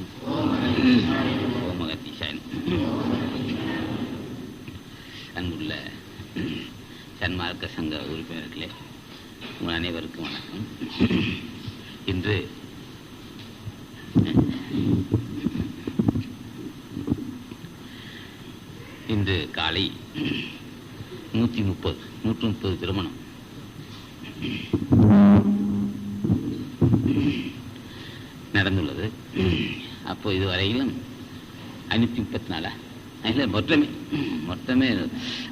ஓம் அகத்தீசாய அன்புள்ள சன்மார்க்க சங்க உறுப்பினர்களே, உங்கள் அனைவருக்கும் வணக்கம். இன்று காலை 130 திருமணம் நடந்துள்ளது. அப்போ இதுவரையிலும் 534 இல்லை, மொத்தமே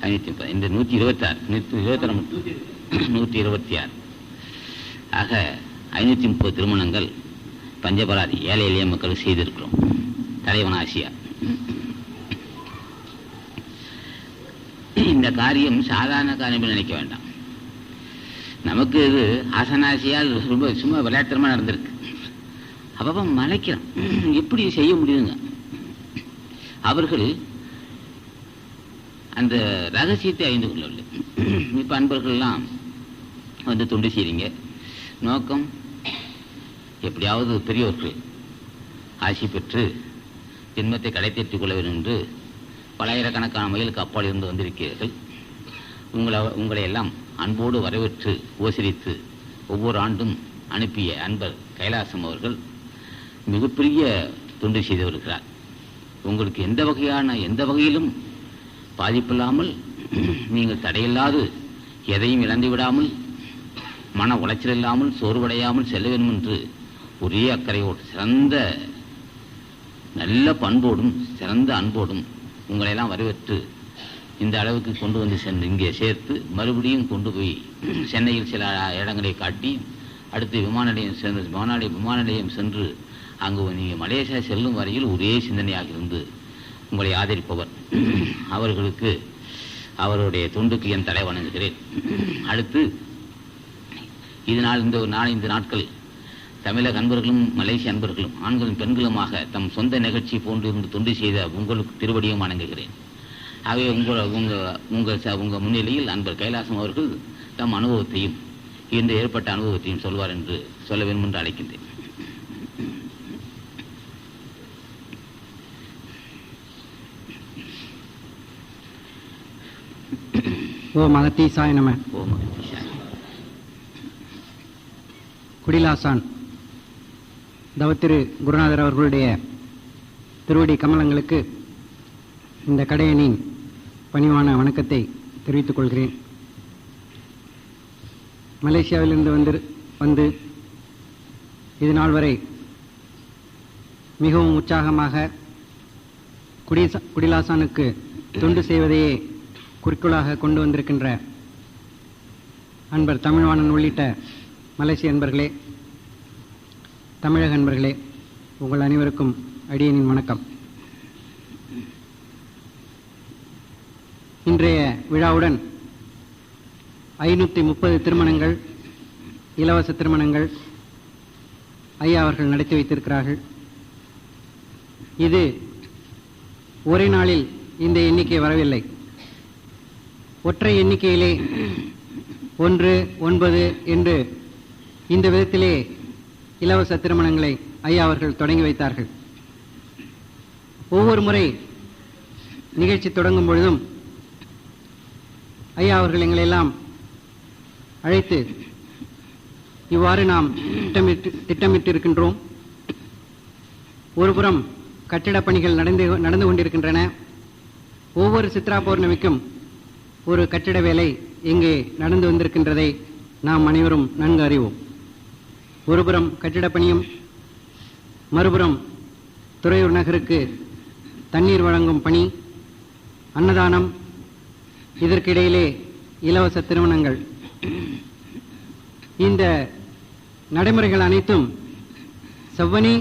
530. இந்த 126 ஆக 530 திருமணங்கள் பஞ்சபராதி ஏழை எளிய மக்கள் செய்திருக்கிறோம். தலைவனாசியா. இந்த காரியம் சாதாரண காரியம் நினைக்க வேண்டாம். நமக்கு இது ஆசனாசியால் ரொம்ப சும்மா விளையாட்டுமா நடந்திருக்கு. அப்போ மலைக்கிறோம், எப்படி செய்ய முடியுங்க? அவர்கள் அந்த ரகசியத்தை அறிந்து கொள்ளவில்லை. இப்போ அன்பர்கள்லாம் வந்து தொண்டு செய்றீங்க. நோக்கம் எப்படியாவது பெரியோர்கள் ஆசி பெற்று ஜென்மத்தை கடை தேற்றிக் கொள்ள வேண்டும் என்று பலாயிரக்கணக்கான மைலுக்கு அப்பால் இருந்து வந்திருக்கிறீர்கள். உங்களை எல்லாம் அன்போடு வரவேற்று உபசரித்து ஒவ்வொரு ஆண்டும் அனுப்பிய அன்பர் கைலாசம் அவர்கள் மிகப்பெரிய தொண்டு செய்து வருகிறார். உங்களுக்கு எந்த வகையிலும் பாதிப்பில்லாமல், நீங்கள் தடையில்லாது எதையும் இழந்து விடாமல், மன உளைச்சல் இல்லாமல், சோர்வடையாமல் செல்ல வேண்டும் என்று ஒரே அக்கறையோடு சிறந்த நல்ல பண்போடும் சிறந்த அன்போடும் உங்களையெல்லாம் வரவேற்று இந்த அளவுக்கு கொண்டு வந்து இங்கே சேர்த்து மறுபடியும் கொண்டு போய் சென்னையில் சில இடங்களை காட்டி அடுத்து விமான நிலையம் சென்று அங்கு நீங்கள் மலேசியா செல்லும் வரையில் ஒரே சிந்தனையாக இருந்து உங்களை ஆதரிப்பவர். அவர்களுக்கு அவருடைய தொண்டுக்கு என் தலை வணங்குகிறேன். அடுத்து இந்த நாட்கள் தமிழக அன்பர்களும் மலேசிய அன்பர்களும் ஆண்களும் பெண்களுமாக தம் சொந்த நிகழ்ச்சி போன்று இருந்து தொண்டு செய்த உங்களுக்கு திருவடியும் வணங்குகிறேன். ஆகவே உங்கள் முன்னிலையில் அன்பர் கைலாசம் அவர்கள் தம் அனுபவத்தையும் இன்று ஏற்பட்ட அனுபவத்தையும் சொல்வார் என்று சொல்ல வேண்டும் என்று அழைக்கின்றேன். ஓம் அகத்தீசாய நம. ஓம் அகத்தீசாய. குடிலாசான் தவத்திரு குருநாதர் அவர்களுடைய திருவடி கமலங்களுக்கு இந்த கடையனின் பணிவான வணக்கத்தை தெரிவித்துக் கொள்கிறேன். மலேசியாவிலிருந்து வந்து இது நாள் வரை மிகவும் உற்சாகமாக குடிலாசானுக்கு தொண்டு செய்வதையே குறிக்கோளாக கொண்டு வந்திருக்கின்ற அன்பர் தமிழ்வாணன் உள்ளிட்ட மலேசிய அன்பர்களே, தமிழக அன்பர்களே, உங்கள் அனைவருக்கும் அடியனின் வணக்கம். இன்றைய விழாவுடன் 530 திருமணங்கள், இலவச திருமணங்கள் ஐயா அவர்கள் நடத்தி வைத்திருக்கிறார்கள். இது ஒரே நாளில் இந்த எண்ணிக்கை வரவில்லை. ஒற்றை எண்ணிக்கையிலே 1, 9 என்று இந்த விதத்திலே இலவச திருமணங்களை ஐயா அவர்கள் தொடங்கி வைத்தார்கள். ஒவ்வொரு முறை நிகழ்ச்சி தொடங்கும் பொழுதும் ஐயா அவர்கள் எங்களெல்லாம் அழைத்து இவ்வாறு நாம் திட்டமிட்டு இருக்கின்றோம். ஒருபுறம் கட்டிடப் பணிகள் நடந்து கொண்டிருக்கின்றன. ஒவ்வொரு சித்ரா பௌர்ணமிக்கும் ஒரு கட்டிட வேலை இங்கே நடந்து வந்திருக்கின்றதை நாம் அனைவரும் நன்கு அறிவோம். ஒருபுறம் கட்டிடப் பணியும், மறுபுறம் துறையூர் நகருக்கு தண்ணீர் வழங்கும் பணி, அன்னதானம், இதற்கிடையிலே இலவச திருமணங்கள். இந்த நடைமுறைகள் அனைத்தும் செவ்வனே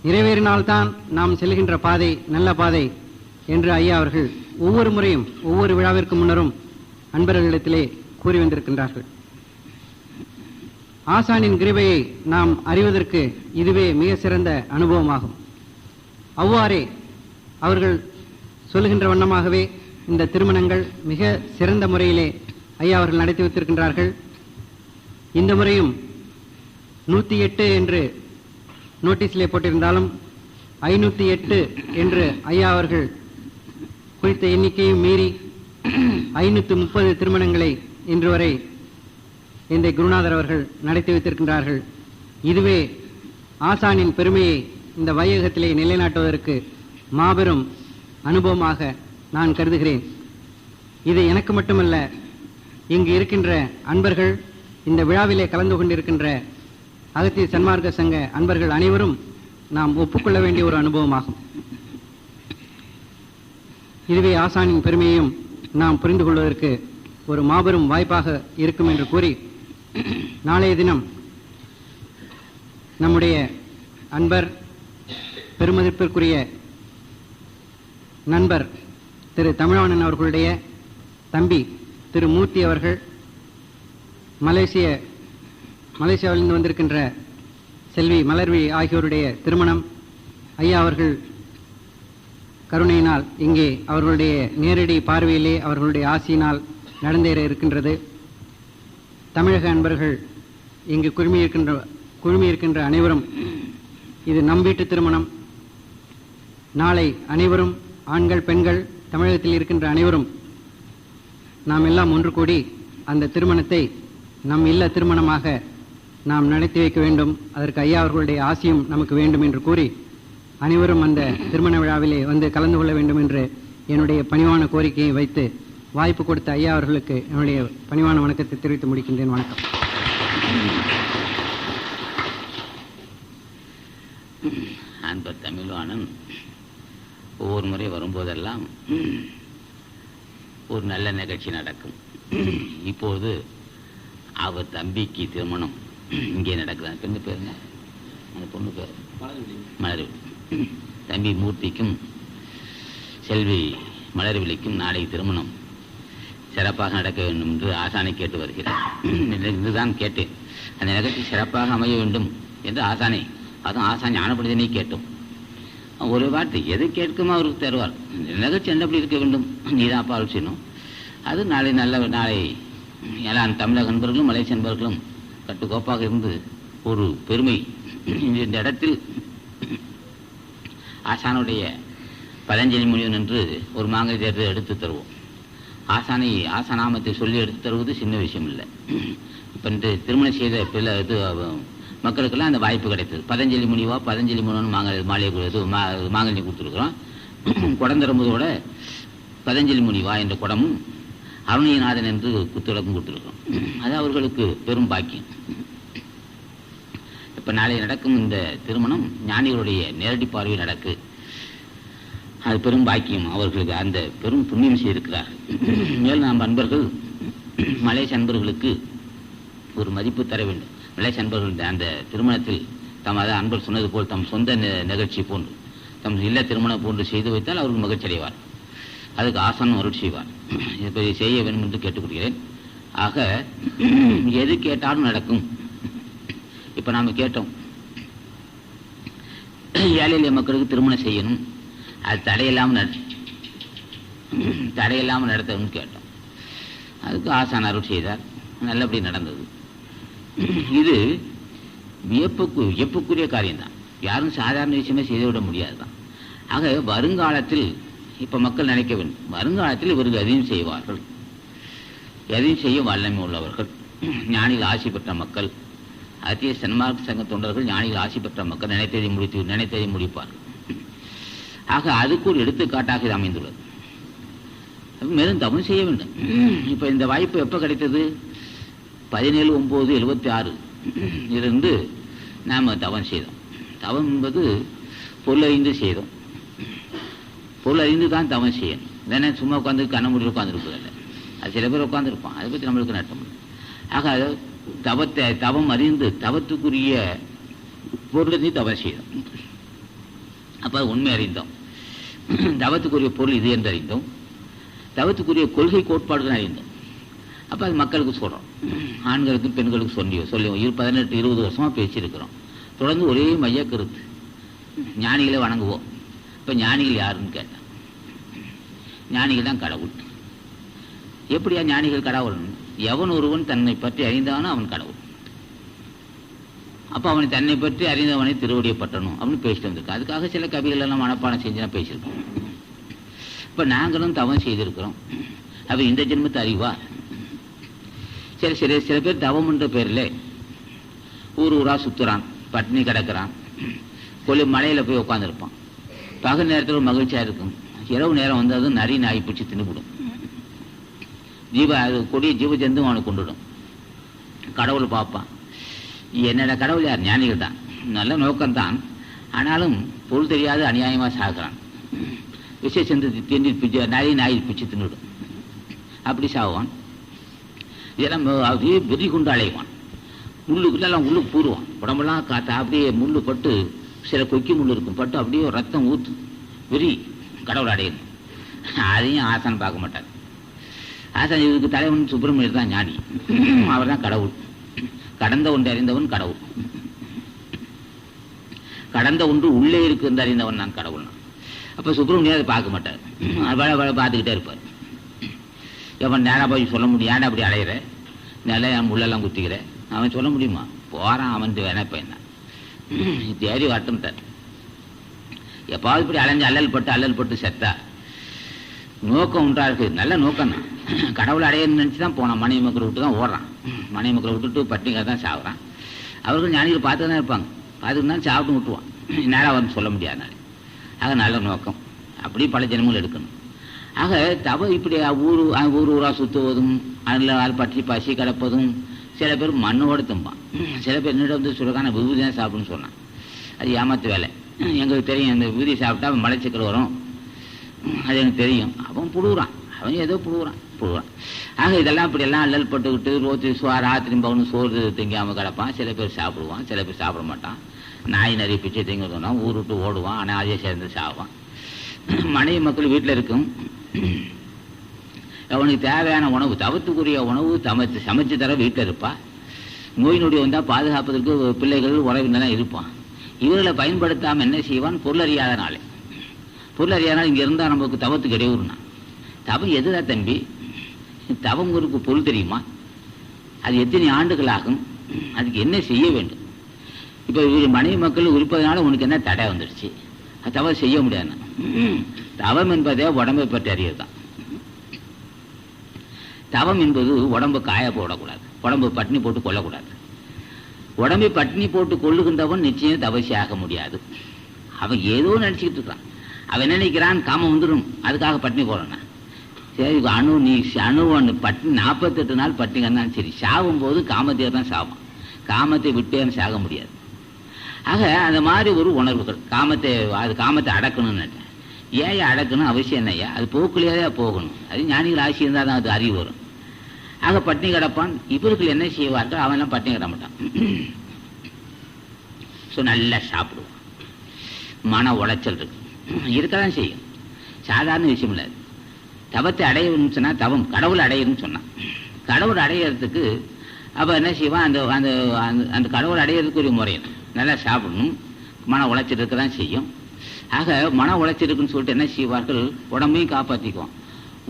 நிறைவேறினால்தான் நாம் செல்கின்ற பாதை நல்ல பாதை என்று ஐயா அவர்கள் ஒவ்வொரு முறையும் ஒவ்வொரு விழாவிற்கு முன்னரும் அன்பர்களிடத்திலே கூறி வந்திருக்கின்றார்கள். ஆசானின் கிருபையை நாம் அறிவதற்கு இதுவே மிக சிறந்த அனுபவமாகும். அவ்வாறே அவர்கள் சொல்லுகின்ற வண்ணமாகவே இந்த திருமணங்கள் மிக சிறந்த முறையிலே ஐயா அவர்கள் நடத்தி வைத்திருக்கின்றார்கள். இந்த முறையும் 108 என்று நோட்டீஸிலே போட்டிருந்தாலும் 508 என்று ஐயா அவர்கள் குறித்த எண்ணிக்கையும் மீறி 530 திருமணங்களை இன்று வரை இந்த குருநாதர் அவர்கள் நடத்தி வைத்திருக்கின்றார்கள். இதுவே ஆசானின் பெருமையை இந்த வையகத்திலே நிலைநாட்டுவதற்கு மாபெரும் அனுபவமாக நான் கருதுகிறேன். இது எனக்கு மட்டுமல்ல, இங்கு இருக்கின்ற அன்பர்கள், இந்த விழாவிலே கலந்து கொண்டிருக்கின்ற அகத்திய சன்மார்க்க சங்க அன்பர்கள் அனைவரும் நாம் ஒப்புக்கொள்ள வேண்டிய ஒரு அனுபவமாகும். இதுவே ஆசானின் பெருமையையும் நாம் புரிந்து கொள்வதற்கு ஒரு மாபெரும் வாய்ப்பாக இருக்கும் என்று கூறி, நாளைய தினம் நம்முடைய அன்பர், பெருமதிப்பிற்குரிய நண்பர் திரு தமிழானன் அவர்களுடைய தம்பி திரு மூர்த்தி அவர்கள் மலேசியாவிலிருந்து வந்திருக்கின்ற செல்வி மலர்வி ஆகியோருடைய திருமணம் ஐயா அவர்கள் கருணையினால் இங்கே அவர்களுடைய நேரடி பார்வையிலே அவர்களுடைய ஆசியினால் நடந்தேற இருக்கின்றது. தமிழக அன்பர்கள் இங்கு குழுமியிருக்கின்ற அனைவரும் இது நம் வீட்டு திருமணம். நாளை அனைவரும், ஆண்கள் பெண்கள், தமிழகத்தில் இருக்கின்ற அனைவரும் நாம் எல்லாம் ஒன்று கூடி அந்த திருமணத்தை நம் இல்ல திருமணமாக நாம் நடத்தி வைக்க வேண்டும். அதற்கு ஐயா அவர்களுடைய ஆசியும் நமக்கு வேண்டும் என்று கூறி, அனைவரும் அந்த திருமண விழாவிலே வந்து கலந்து கொள்ள வேண்டும் என்று என்னுடைய பணிவான கோரிக்கையை வைத்து வாய்ப்பு கொடுத்த ஐயா அவர்களுக்கு என்னுடைய பணிவான வணக்கத்தை தெரிவித்து முடிக்கின்றேன். வணக்கம். அன்பர் தமிழ்வாணன் ஒவ்வொரு முறை வரும்போதெல்லாம் ஒரு நல்ல நிகழ்ச்சி நடக்கும். இப்போது அவர் தம்பிக்கு திருமணம் இங்கே நடக்குது. பெண்ணு பேருங்க, அந்த பொண்ணு பேர் மலர்விழி. தம்பி மூர்த்திக்கும் செல்வி மலர்விழிக்கும் நாளை திருமணம் சிறப்பாக நடக்க வேண்டும் என்று ஆசானை கேட்டு வருகிறேன். இதுதான் கேட்டேன். அந்த நிகழ்ச்சி சிறப்பாக அமைய வேண்டும் என்று ஆசானை, அதுவும் ஆசான் ஞானப்படுத்தினை கேட்டோம். ஒரு வார்த்தை எது கேட்குமோ அவருக்கு தருவார். நிகழ்ச்சி எப்படி இருக்க வேண்டும், நீதான் அப்பா செய்யணும். அது நாளை நாளை எல்லா தமிழக நண்பர்களும் மலேசிய நண்பர்களும் கட்டுக்கோப்பாக இருந்து ஒரு பெருமை இந்த இடத்தில் ஆசானுடைய பதஞ்சலி முனிவன் என்று ஒரு மாங்கை தேர்தல் எடுத்து தருவோம். ஆசானாமத்தை சொல்லி எடுத்து தருவது சின்ன விஷயம் இல்லை. இப்போ இந்த திருமணம் செய்த பிள்ளை இது மக்களுக்கெல்லாம் அந்த வாய்ப்பு கிடைத்தது. பதஞ்சலி முனிவா, பதஞ்சலி முனிவன் மாலையை மாங்கல்யம் கொடுத்துருக்குறோம். குடம் தரும்போதோட பதஞ்சலி முனிவா என்ற குடமும் அருணையநாதன் என்று குத்துவிளக்கும் கொடுத்துருக்கோம். அது அவர்களுக்கு பெரும் பாக்கியம். இப்போ நாளை நடக்கும் இந்த திருமணம் ஞானிகளுடைய நேரடி பார்வையில் நடக்கு. அது பெரும் பாக்கியம் அவர்களுக்கு. அந்த பெரும் புண்ணியம் செய்திருக்கிறார்கள். மேலும் நாம் அன்பர்கள் மலேசிய அன்பர்களுக்கு ஒரு மதிப்பு தர வேண்டும். மலேசிய அன்பர்கள் அந்த திருமணத்தில் அன்பர் சொன்னது போல் தம் சொந்த நிகழ்ச்சி போன்று, தம் இல்ல திருமணம் போன்று செய்து வைத்தால் அவர்கள் மகிழ்ச்சி அடைவார். அதுக்கு ஆசானும் அருள் செய்வார். இதை செய்ய வேண்டும் என்று கேட்டுக்கொள்கிறேன். ஆக எது கேட்டாலும் நடக்கும். இப்போ நாம் கேட்டோம், ஏழை எளிய மக்களுக்கு திருமணம் செய்யணும், அது தடையில்லாமல் நடத்தணும்னு கேட்டோம். அதுக்கு ஆசான் அருள் செய்தார். நல்லபடி நடந்தது. இது வியப்புக்குரிய காரியம்தான். யாரும் சாதாரண விஷயமே செய்துவிட முடியாதுதான். ஆக வருங்காலத்தில் இப்போ மக்கள் நினைக்க வேண்டும், வருங்காலத்தில் இவர்கள் எதையும் செய்வார்கள், எதையும் செய்ய வல்லமை உள்ளவர்கள், ஞானிகள் ஆசி பெற்ற மக்கள், அத்திய சன்மார்க்க சங்க தொண்டர்கள் ஞானிகள் ஆசி பெற்ற மக்கள் நினைத்ததை முடிப்பார்கள். ஆக அதுக்கு ஒரு எடுத்துக்காட்டாக இது அமைந்துள்ளது. மேலும் தவம் செய்ய வேண்டும். இப்போ இந்த வாய்ப்பு எப்போ கிடைத்தது? 17/9/76 இருந்து நாம் தவம் செய்தோம். தவம் என்பது பொருளறிந்து செய்தோம். பொருளறிந்து தான் தவம் செய்யணும். இல்லைன்னா சும்மா உட்காந்து கண்ணமுடி உட்காந்துருப்பதில்லை. அது சில பேர் உட்காந்துருப்பான். அதை பற்றி நம்மளுக்கு நட்டம். ஆக தவம் அறிந்து தவத்துக்குரிய பொருளை தவம் செய்தோம். அப்போ உண்மை அறிந்தோம். தவத்துக்குரிய பொருள் இது என்று அறிந்தோம். தவத்துக்குரிய கொள்கை கோட்பாடுகள் அறிந்தோம். அப்போ அது மக்களுக்கு சொல்கிறோம். ஆண்களுக்கும் பெண்களுக்கு சொல்லி 18-20 வருஷமாக பேசியிருக்கிறோம். தொடர்ந்து ஒரே மைய கருத்து, ஞானிகளை வணங்குவோம். இப்போ ஞானிகள் யாருன்னு கேட்டேன். ஞானிகள் தான் கடவுள். எப்படியா ஞானிகள் கடவுள்? எவன் ஒருவன் தன்னை பற்றி அறிந்தானோ அவன் கடவுள். அப்போ அவனை தன்னை பற்றி அறிந்தவனை திருவடியை பற்றணும் அப்படின்னு பேசிட்டு வந்திருக்கான். அதுக்காக சில கவிகள் எல்லாம் மனப்பாடம் செஞ்சு நான் பேசியிருக்கோம். இப்போ நாங்களும் தவம் செய்திருக்கிறோம். அப்போ இந்த ஜென்மத்தை அறிவா? சில பேர் தவம்ன்ற பேரில் ஊரா சுற்றுறான், பட்டினி கிடக்கிறான், மலையில் போய் உட்காந்துருப்பான். பகல் நேரத்தில் மகிழ்ச்சியாக இருக்கும், இரவு நேரம் வந்து அது நரி நாய் பிடிச்சி தின்னுவிடும். அது கொடிய ஜீவ ஜந்து அவனை கொண்டுடும். கடவுள் பார்ப்பான், என்னோட கடவுள் யார்? ஞானிகள் தான், நல்ல நோக்கம்தான், ஆனாலும் பொருள் தெரியாது அநியாயமாக சாகுறான். விஷய சென்று திண்டி பிச்சு நரி நாய் பிச்சு தின்னுடும். அப்படி சாகுவான். இதெல்லாம் அப்படியே வெறி கொண்டு அலைவான். முள்ளுக்குள்ளெல்லாம் உள்ளுக்கு பூருவான். உடம்பெல்லாம் காத்தா அப்படியே முள்ளு பட்டு, சில கொக்கி முள் இருக்கும், பட்டு அப்படியே ரத்தம் ஊற்று. வெறி கடவுள் அடையணும். அதையும் ஆசான் பார்க்க மாட்டார். ஆசான் இதுக்கு தலைவன் சுப்பிரமணியர் தான் ஞானி, அவர் தான் கடவுள். கடந்த ஒன்று அறிந்தவன் கடவுள். கடந்த ஒன்று உள்ளே இருக்கு அறிந்தவன் நான் கடவுள். அப்போ சுப்பிரமணியர் அதை பார்க்க மாட்டார், பார்த்துக்கிட்டே இருப்பார். எவன் நேராக போய் சொல்ல முடியும், ஏன்னா அப்படி அலையிற, நல்லா என் முள்ளெல்லாம் குத்திக்கிற, அவன் சொல்ல முடியுமா? போகிறான் அவன் வேணப்ப என்ன தேடி வரட்டும்ட்டார். எப்பாவது இப்படி அல்லல் பட்டு செத்தா நோக்கம் உண்டா இருக்கு, நல்ல நோக்கம் தான். கடவுளை அடையணும்னு நினச்சி தான் போனான். மனைவி மக்களை விட்டு தான் ஓடுறான். மனைவி மக்களை விட்டுட்டு பட்டினிக்காக தான் சாகுறான். அவர்கள் ஞானிகள் பார்த்து தான் இருப்பாங்க, பார்த்துட்டு தான் சாப்பிட்டு விட்டுருவான். நேராக வந்து சொல்ல முடியாதுனால. ஆக நல்ல நோக்கம், அப்படி பல ஜென்மங்கள் எடுக்கணும். ஆக தவ இப்படி ஊரா சுற்றுவதும், அதில் பற்றி பசி கிடப்பதும், சில பேர் மண்ணோடு தும்பான். சில பேர் என்னிடம் வந்து சொல்லுக்கான விபூதி தான் சாப்பிடுன்னு சொன்னான். அது ஏமாத்து வேலை. எங்களுக்கு தெரியும், இந்த விபூதி சாப்பிட்டா அவன் மலைச்சிக்கல் வரும், அது எனக்கு தெரியும். அவன் புழுகுறான், அவன் ஏதோ புழுகுறான். ஆக இதெல்லாம் இப்படியெல்லாம் அல்லல் பட்டுக்கிட்டு ரோத்தி ராத்திரி பவுன் சோறு திங்காமல் கிடப்பான். சில பேர் சாப்பிடுவான், சில பேர் சாப்பிட மாட்டான். நாய் நிறைய பிச்சை திங்க சொன்னான், ஊர் விட்டு ஓடுவான், ஆனால் அதே சேர்ந்து சாவான். மனைவி மக்கள் வீட்டில் இருக்கும், அவனுக்கு தேவையான உணவு, தவத்துக்குரிய உணவு சமைச்சு தர வீட்டில் இருப்பா. நோய் நொடி வந்தால் பாதுகாப்பதற்கு பிள்ளைகள் உறவினெல்லாம் இருப்பான். இவர்களை பயன்படுத்தாமல் என்ன செய்வான்? பொருளறியாதனாலே. பொருளறியாதனால இங்கே இருந்தால் நமக்கு தவத்துக்கு இடையூறுனா. தவம் எதுதான் தம்பி? தவம் ஒரு பொருள் தெரியுமா? அது எத்தனை ஆண்டுகள் ஆகும்? அதுக்கு என்ன செய்ய வேண்டும்? இப்போ இவர் மனைவி மக்கள் இருப்பதனால உனக்கு என்ன தடை வந்துடுச்சு? அது தவம் செய்ய முடியாது. தவம் என்பதே உடம்பை பற்றி அறியதான். தவம் என்பது உடம்பு காய போடக்கூடாது, உடம்பு பட்டினி போட்டு கொள்ளக்கூடாது. உடம்பை பட்டினி போட்டு கொள்ளுகின்றவன் நிச்சயம் தவசி ஆக முடியாது. அவன் ஏதோ நினைச்சுக்கிட்டு இருக்கான். அவன் என்ன நினைக்கிறான்? காமம் வந்துடும், அதுக்காக பட்டினி போடுறான். சரி, அணு பட்டினி 48 நாள் பட்டினி கண்டான் சரி, சாகும் போது காமத்தை தான் சாவான். காமத்தை விட்டே சாக முடியாது. ஆக அந்த மாதிரி ஒரு உணர்வுகள், காமத்தை அடக்கணும்னு. ஏன் அடக்கணும்? அவசியம் என்னையா? அது போக்குலையே போகணும். அது ஞானிகள் ஆட்சி இருந்தால் தான் அது அறிவு வரும். ஆக பட்டினி கிடப்பான். இவர்கள் என்ன செய்வார்கள்? அவன்லாம் பட்டினி கிட மாட்டான். ஸோ நல்லா சாப்பிடுவான். மன உளைச்சல் இருக்கு, இருக்கதான் செய்யும். சாதாரண விஷயம் இல்லை. தவத்தை அடையணும்னு சொன்னால், தவம் கடவுள் அடையணும்னு சொன்னான். கடவுள் அடையிறதுக்கு அப்போ என்ன செய்வான்? அந்த அந்த கடவுள் அடையிறதுக்கு ஒரு முறை, நல்லா சாப்பிடணும். மன உளைச்சல் இருக்க தான் செய்யும். ஆக மன உளைச்சல் இருக்குன்னு சொல்லிட்டு என்ன செய்வார்கள்? உடம்பையும் காப்பாற்றிக்குவான்.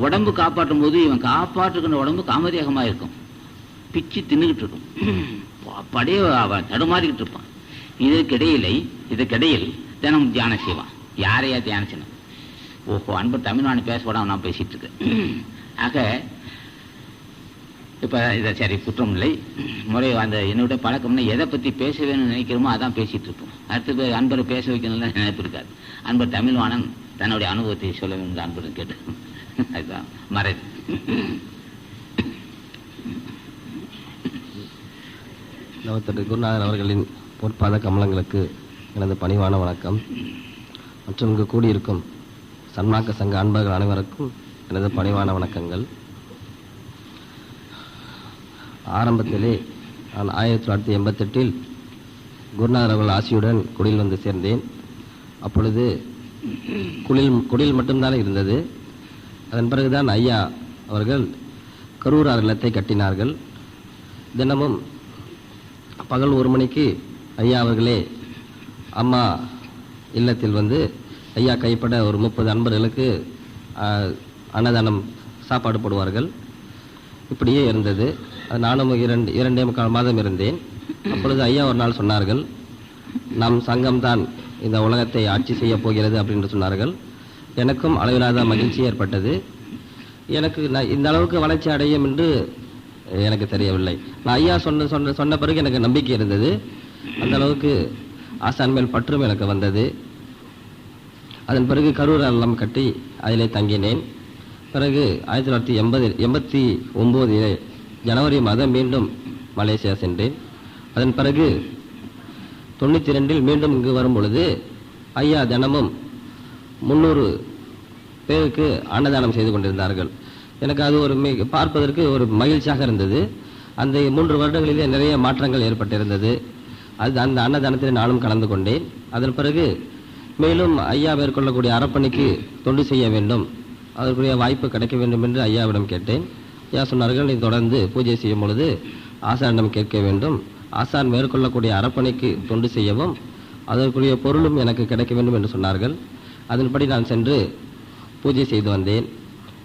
உடம்பு காப்பாற்றும் போது இவன் காப்பாற்றுக்கின்ற உடம்பு காமதேகமாக இருக்கும், பிச்சு தின்னுக்கிட்டு இருக்கும், அப்படியே அவன் தடுமாறிக்கிட்டு இருப்பான். இதுக்கிடையில் தினம் தியானம் செய்வான். யாரையா தியானம் செய்யணும்? ஓஹோ, அன்பு தமிழ்நாடு பேசப்பட நான் பேசிட்டு இருக்கேன். ஆக இப்போ இதை சரி, குற்றம் இல்லை, முறை. அந்த என்னுடைய பழக்கம்னா எதை பற்றி பேச வேணும்னு நினைக்கிறோமோ அதான் பேசிகிட்டு இருப்போம். அடுத்து அன்பரை பேச வைக்கணும்னு நினைப்பு இருக்காது. அன்பர் தமிழ்வாணன் தன்னுடைய அனுபவத்தை சொல்ல வேண்டும் அன்பர் கேட்டு, அதுதான் மறை. குருநாதன் அவர்களின் பொற்பாத கமலங்களுக்கு எனது பணிவான வணக்கம். மற்றும் இங்கு கூடியிருக்கும் சன்மார்க்க சங்க அன்பர்கள் அனைவருக்கும் எனது பணிவான வணக்கங்கள். ஆரம்பத்திலே நான் 1988 குருநாதர் அவர்கள் ஆசியுடன் குடியில் வந்து சேர்ந்தேன். அப்பொழுது குடில் மட்டும்தான் இருந்தது. அதன் பிறகுதான் ஐயா அவர்கள் கரூரார் இல்லத்தை கட்டினார்கள். தினமும் பகல் 1 மணிக்கு ஐயா அவர்களே அம்மா இல்லத்தில் வந்து ஐயா கைப்பட ஒரு 30 அன்பர்களுக்கு அன்னதானம் சாப்பாடு போடுவார்கள். இப்படியே இருந்தது. நானும் 2.25 மாதம் இருந்தேன். அப்பொழுது ஐயா ஒரு நாள் சொன்னார்கள், நம் சங்கம்தான் இந்த உலகத்தை ஆட்சி செய்ய போகிறது அப்படின்னு சொன்னார்கள். எனக்கும் அளவிலாத மகிழ்ச்சி ஏற்பட்டது. எனக்கு நான் இந்த அளவுக்கு வளர்ச்சி அடையும் என்று எனக்கு தெரியவில்லை. நான் ஐயா சொன்ன பிறகு எனக்கு நம்பிக்கை இருந்தது. அந்த அளவுக்கு ஆசான் மேல் பற்றும் எனக்கு வந்தது. அதன் பிறகு கரூர் இல்லம் கட்டி அதிலே தங்கினேன். பிறகு 1989 ஜனவரி மாதம் மீண்டும் மலேசியா சென்றேன். அதன் பிறகு 92 மீண்டும் இங்கு வரும் பொழுது ஐயா தினமும் 300 பேருக்கு அன்னதானம் செய்து கொண்டிருந்தார்கள். எனக்கு அது ஒரு பார்ப்பதற்கு ஒரு மகிழ்ச்சியாக இருந்தது. அந்த 3 வருடங்களிலே நிறைய மாற்றங்கள் ஏற்பட்டிருந்தது. அது அந்த அன்னதானத்தில் நானும் கலந்து கொண்டேன். அதன் பிறகு மேலும் ஐயா மேற்கொள்ளக்கூடிய அறப்பணிக்கு தொண்டு செய்ய வேண்டும், அதற்குரிய வாய்ப்பு கிடைக்க வேண்டும் என்று ஐயாவிடம் கேட்டேன். ஐயா சொன்னார்கள், நீ தொடர்ந்து பூஜை செய்யும் பொழுது ஆசானிடம் கேட்க வேண்டும், ஆசான் மேற்கொள்ளக்கூடிய அறப்பணிக்கு தொண்டு செய்யவும் அதற்குரிய பொருளும் எனக்கு கிடைக்க வேண்டும் என்று சொன்னார்கள். அதன்படி நான் சென்று பூஜை செய்து வந்தேன்.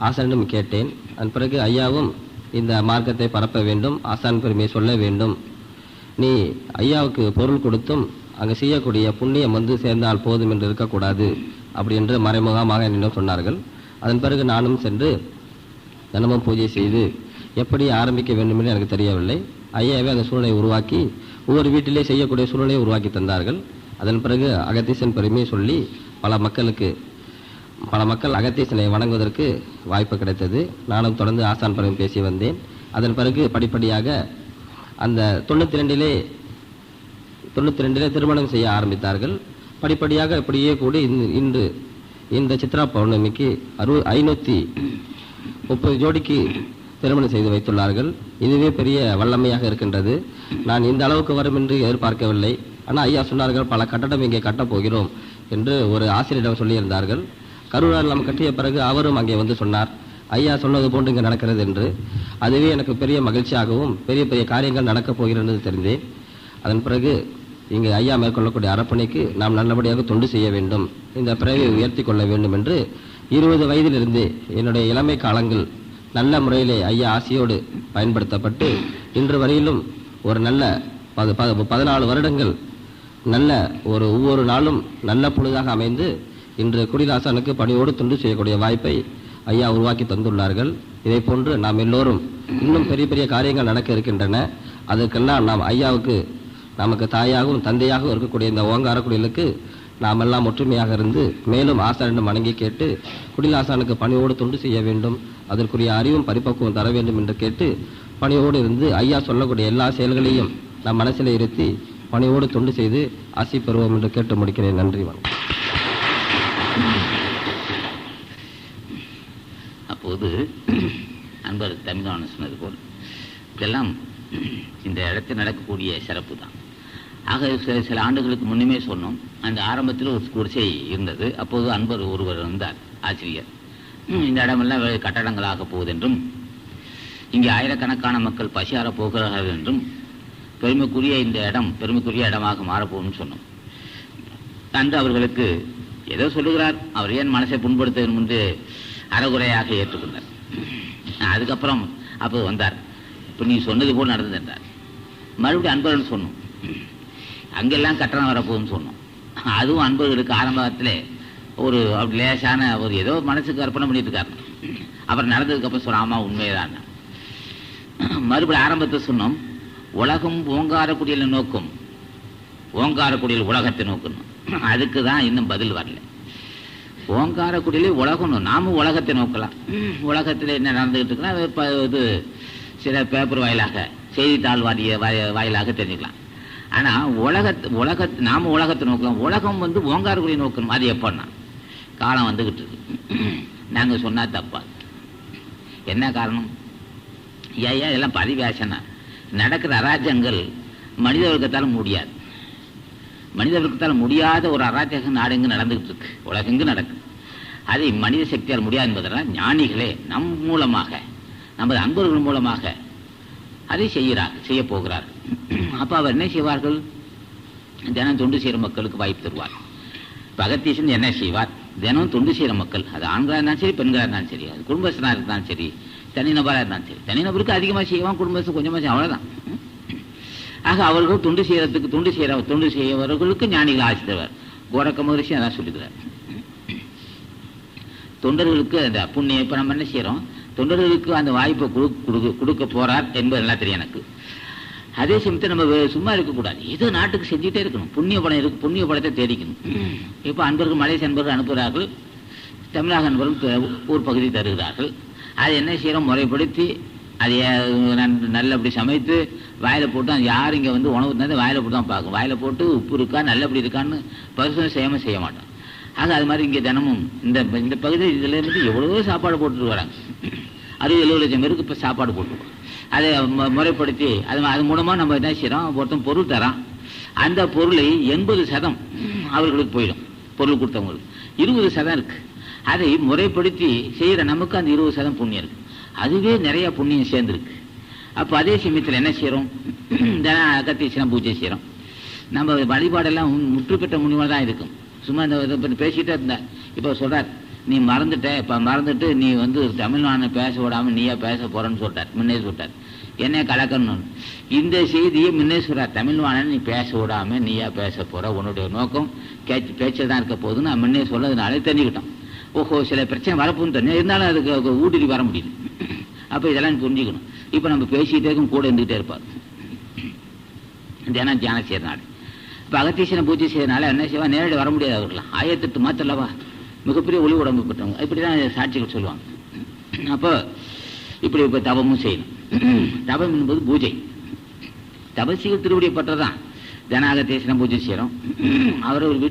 ஆசானிடம் கேட்டேன். அதன் பிறகு ஐயாவும் இந்த மார்க்கத்தை பரப்ப வேண்டும், ஆசான் பெருமையை சொல்ல வேண்டும், நீ ஐயாவுக்கு பொருள் கொடுத்தும் அங்கு செய்யக்கூடிய புண்ணியம் வந்து சேர்ந்தால் போதும் என்று இருக்கக்கூடாது அப்படி என்று மறைமுகமாக என்னிடம் சொன்னார்கள். அதன் பிறகு நானும் சென்று தினமும் பூஜை செய்து எப்படி ஆரம்பிக்க வேண்டும் என்று எனக்கு தெரியவில்லை. ஐயாவே அந்த சூழ்நிலையை உருவாக்கி ஒவ்வொரு வீட்டிலே செய்யக்கூடிய சூழ்நிலையை உருவாக்கி தந்தார்கள். அதன் பிறகு அகத்தீசன் பெருமையை சொல்லி பல மக்கள் அகத்தீசனை வணங்குவதற்கு வாய்ப்பு கிடைத்தது. நானும் தொடர்ந்து ஆசான் பெருமை பேசி வந்தேன். அதன் பிறகு படிப்படியாக அந்த 92 திருமணம் செய்ய ஆரம்பித்தார்கள். படிப்படியாக இப்படியே கூடி இன்று இந்த சித்ரா பௌர்ணமிக்கு 530 ஜோடிக்கு திருமணம் செய்து வைத்துள்ளார்கள். இதுவே பெரிய வல்லமையாக இருக்கின்றது. நான் இந்த அளவுக்கு வரும் என்று எதிர்பார்க்கவில்லை. ஆனால் ஐயா சொன்னார்கள், பல கட்டடம் இங்கே கட்டப் போகிறோம் என்று ஒரு ஆசிரியரிடம் சொல்லியிருந்தார்கள். கரூர் இல்லம் கட்டிய பிறகு அவரும் அங்கே வந்து சொன்னார், ஐயா சொன்னது போன்று இங்கே நடக்கிறது என்று. அதுவே எனக்கு பெரிய மகிழ்ச்சியாகவும் பெரிய பெரிய காரியங்கள் நடக்கப் போகிறது என்று தெரிந்தேன். அதன் பிறகு இங்கு ஐயா மேற்கொள்ளக்கூடிய அறப்பணிக்கு நாம் நல்லபடியாக தொண்டு செய்ய வேண்டும், இந்த பிறவை உயர்த்தி கொள்ள வேண்டும் என்று 20 வயதிலிருந்து என்னுடைய இளமை காலங்கள் நல்ல முறையிலே ஐயா ஆசியோடு பயன்படுத்தப்பட்டு இன்று வரையிலும் ஒரு நல்ல 14 வருடங்கள் நல்ல ஒவ்வொரு நாளும் நல்ல பொழுதாக அமைந்து இன்று குடிலாசானுக்கு பணியோடு தொண்டு செய்யக்கூடிய வாய்ப்பை ஐயா உருவாக்கி தந்துள்ளார்கள். இதை போன்று நாம் எல்லோரும் இன்னும் பெரிய பெரிய காரியங்கள் நடக்க இருக்கின்றன. அதற்கெல்லாம் நாம் ஐயாவுக்கு நமக்கு தாயாகவும் தந்தையாகவும் இருக்கக்கூடிய இந்த ஓங்கார குடிலுக்கு நாம் எல்லாம் ஒற்றுமையாக இருந்து மேலும் ஆசானிடம் வணங்கி கேட்டு குடிலாசானுக்கு பணியோடு தொண்டு செய்ய வேண்டும், அதற்குரிய அறிவும் பரிபக்குவம் தர வேண்டும் என்று கேட்டு பணியோடு இருந்து ஐயா சொல்லக்கூடிய எல்லா செயல்களையும் நம் மனசில் இருத்தி பணியோடு தொண்டு செய்து ஆசி பெறுவோம் என்று கேட்டு முடிக்கிறேன். நன்றி, வணக்கம். அப்போது அன்பர் தமிழ்வாணன் சொன்னது போல் இதெல்லாம் இந்த இடத்தில் நடக்கக்கூடிய சிறப்பு தான். ஆக சில ஆண்டுகளுக்கு முன்னுமே சொன்னோம், அந்த ஆரம்பத்தில் ஒரு குடிசை இருந்தது. அப்போது அன்பர் ஒருவர் இருந்தார், ஆசிரியர். இந்த இடமெல்லாம் கட்டடங்களாக போவதென்றும் இங்கே ஆயிரக்கணக்கான மக்கள் பசியார போகிறார்கள் என்றும் பெருமைக்குரிய இந்த இடம் பெருமைக்குரிய இடமாக மாறப்போகும்னு சொன்னோம். அன்று அவர்களுக்கு ஏதோ சொல்லுகிறார், அவர் ஏன் மனசை புண்படுத்த என்று அறகுறையாக ஏற்றுக்கொண்டார். அதுக்கப்புறம் அப்போ வந்தார், இப்போ நீ சொன்னது போல் நடந்தது என்றார். மறுபடியும் அன்பர்கள் சொன்னோம், அங்கெல்லாம் கட்டணம் வரப்போகுதுன்னு சொன்னோம். அதுவும் அன்பர்களுக்கு ஆரம்பத்தில் ஒரு அப்படி லேசான ஒரு ஏதோ மனசுக்கு அர்ப்பணம் பண்ணிட்டு இருக்காரு. அப்புறம் நடந்ததுக்கப்புறம் சொன்ன ஆமா உண்மைதான். மறுபடியும் ஆரம்பத்தை சொன்னோம், உலகம் ஓங்காரக்குடியில் நோக்கும், ஓங்காரக்குடியில் உலகத்தை நோக்கணும். அதுக்கு தான் இன்னும் பதில் வரல. ஓங்காரக்குடியிலே உலகணும், நாமும் உலகத்தை நோக்கலாம். உலகத்தில் என்ன நடந்துகிட்டு இருக்குன்னா இது சில பேப்பர் வாயிலாக செய்தித்தாள் வாயிலாக தெரிஞ்சுக்கலாம். ஆனால் நாம உலகத்தை நோக்கலாம். உலகம் வந்து ஓங்காரக்குடியை நோக்கணும். அது எப்போன்னா காலம் வந்துகிட்டு இருக்கு. நாங்கள் சொன்னா தப்பா? என்ன காரணம்? ஐயா எல்லாம் பதிவேசனா நடக்கிற அராஜகங்கள் மனித வர்க்கத்தால் முடியாது. மனித வர்க்கத்தால் முடியாத ஒரு அராஜக நாடு நடந்துகிட்டு இருக்கு, உலகெங்கு நடக்குது. அதை மனித சக்தியால் முடியாது என்பதனால் ஞானிகளே நம் மூலமாக நமது அன்பர்கள் மூலமாக அதை செய்ய போகிறார். அப்போ அவர் என்ன செய்வார்கள்? தினம் தொண்டு செய்கிற மக்களுக்கு வாய்ப்பு தருவார். அகத்தீசன் என்ன செய்வார்? தினம் தொண்டு செய்கிற மக்கள், அது ஆண்களாக இருந்தாலும் சரி பெண்களாக இருந்தாலும் சரி, அது குடும்பஸ்தனாக இருந்தாலும் சரி, தனிநபராக இருந்தாலும் சரி. தனிநபருக்கு அதிகமாக செய்வான், குடும்பத்துக்கு கொஞ்சமாக செய்யும், அவ்வளோதான். ஆக அவர்கள் தொண்டு செய்யவர்களுக்கு ஞானிகள் ஆசி தருவார். கோரக்க மகரிஷி அதான் சொல்லுகிறார். தொண்டர்களுக்கு அந்த புண்ணியம் இப்ப நம்ம என்ன செய்யறோம், தொண்டர்களுக்கு அந்த வாய்ப்பை கொடுக்க போறார் என்பது எல்லாம் தெரியும் எனக்கு. அதே சமயத்தை நம்ம சும்மா இருக்கக்கூடாது, ஏதோ நாட்டுக்கு செஞ்சுட்டே இருக்கணும். புண்ணிய படம் இருக்கு, புண்ணிய படத்தை தேடிக்கணும். இப்ப அன்பர்கள் மலேசிய அன்பர்கள் அனுப்புகிறார்கள், தமிழக அன்பர்கள் ஊர் பகுதி தருகிறார்கள். அதை என்ன செய்யறோம், முறைப்படுத்தி அதை நல்லபடி சமைத்து வாயில போட்டு, அது யார் இங்க வந்து உணவு தந்து வாயில போட்டு தான் பார்க்கும். வாயில போட்டு உப்பு இருக்கா நல்லபடி இருக்கான்னு பரிசோதனை செய்ய மாட்டோம். ஆக அது மாதிரி இங்கே தினமும் இந்த பகுதி இதுல இருந்து எவ்வளவோ சாப்பாடு போட்டுட்டு வராங்க. 60-70 லட்சம் பேருக்கு இப்போ சாப்பாடு போட்டுருக்கோம். அதை முறைப்படுத்தி அது மூலமா நம்ம என்ன செய்யறோம், ஒருத்தன் பொருள் தரான், அந்த பொருளை 80% அவர்களுக்கு போயிடும். பொருள் கொடுத்தவங்களுக்கு 20% இருக்கு. அதை முறைப்படுத்தி செய்யற நமக்கு அந்த 20% புண்ணியம் இருக்கு. அதுவே நிறைய புண்ணியம் சேர்ந்துருக்கு. அப்போ அதே சமயத்தில் என்ன செய்யறோம், அகத்தீஸ்வரன் பூஜை செய்யறோம். நம்ம வழிபாடெல்லாம் முற்று பெற்ற முனிவா தான் இருக்கும். சும்மா இந்த பேசிட்டே இருந்தேன். இப்போ சொல்றார், நீ மறந்துட்ட, இப்ப மறந்துட்டு நீ வந்து தமிழ்நாடு பேச விடாம நீயா பேச போறன்னு சொல்லிட்டார். முன்னே சொல்லிட்டார், என்ன கலக்கணும். இந்த செய்தியை முன்னே சொல்றார், தமிழ்வாணன் நீ பேச விடாம நீயா பேச போற, உன்னுடைய நோக்கம் பேச்சு தான் இருக்க போகுதுன்னு நான் முன்னே சொல்லதுனாலே தெரிஞ்சுக்கிட்டோம். ஓஹோ, சில பிரச்சனை வரப்போன்னு தெரியும், இருந்தாலும் அதுக்கு ஊடுருவி வர முடியுது. அப்ப இதெல்லாம் புரிஞ்சுக்கணும். இப்ப நம்ம பேசிக்கிட்டே இருக்கும், கூட இருந்துகிட்டே இருப்பார். தியானம் செய்யறதுனால இப்ப அகத்தீஸ்வரன் பூஜை செய்யறதுனால என்ன செய்வா, நேரடி வர முடியாது. அவர்களாம் 1008 மாத்தல்லவா, மிகப்பெரிய ஒளி உடம்பு பெற்றவங்க, இப்படிதான் சாட்சிகள் சொல்லுவாங்க. அப்போ இப்படி இப்ப தவமும் செய்யணும். தவம் என்பது பூஜை, தபசிகள் திருவடியை பற்றதான். தினாகத்தீஸ்வரன் பூஜை செய்யறோம். அவரவர்கள்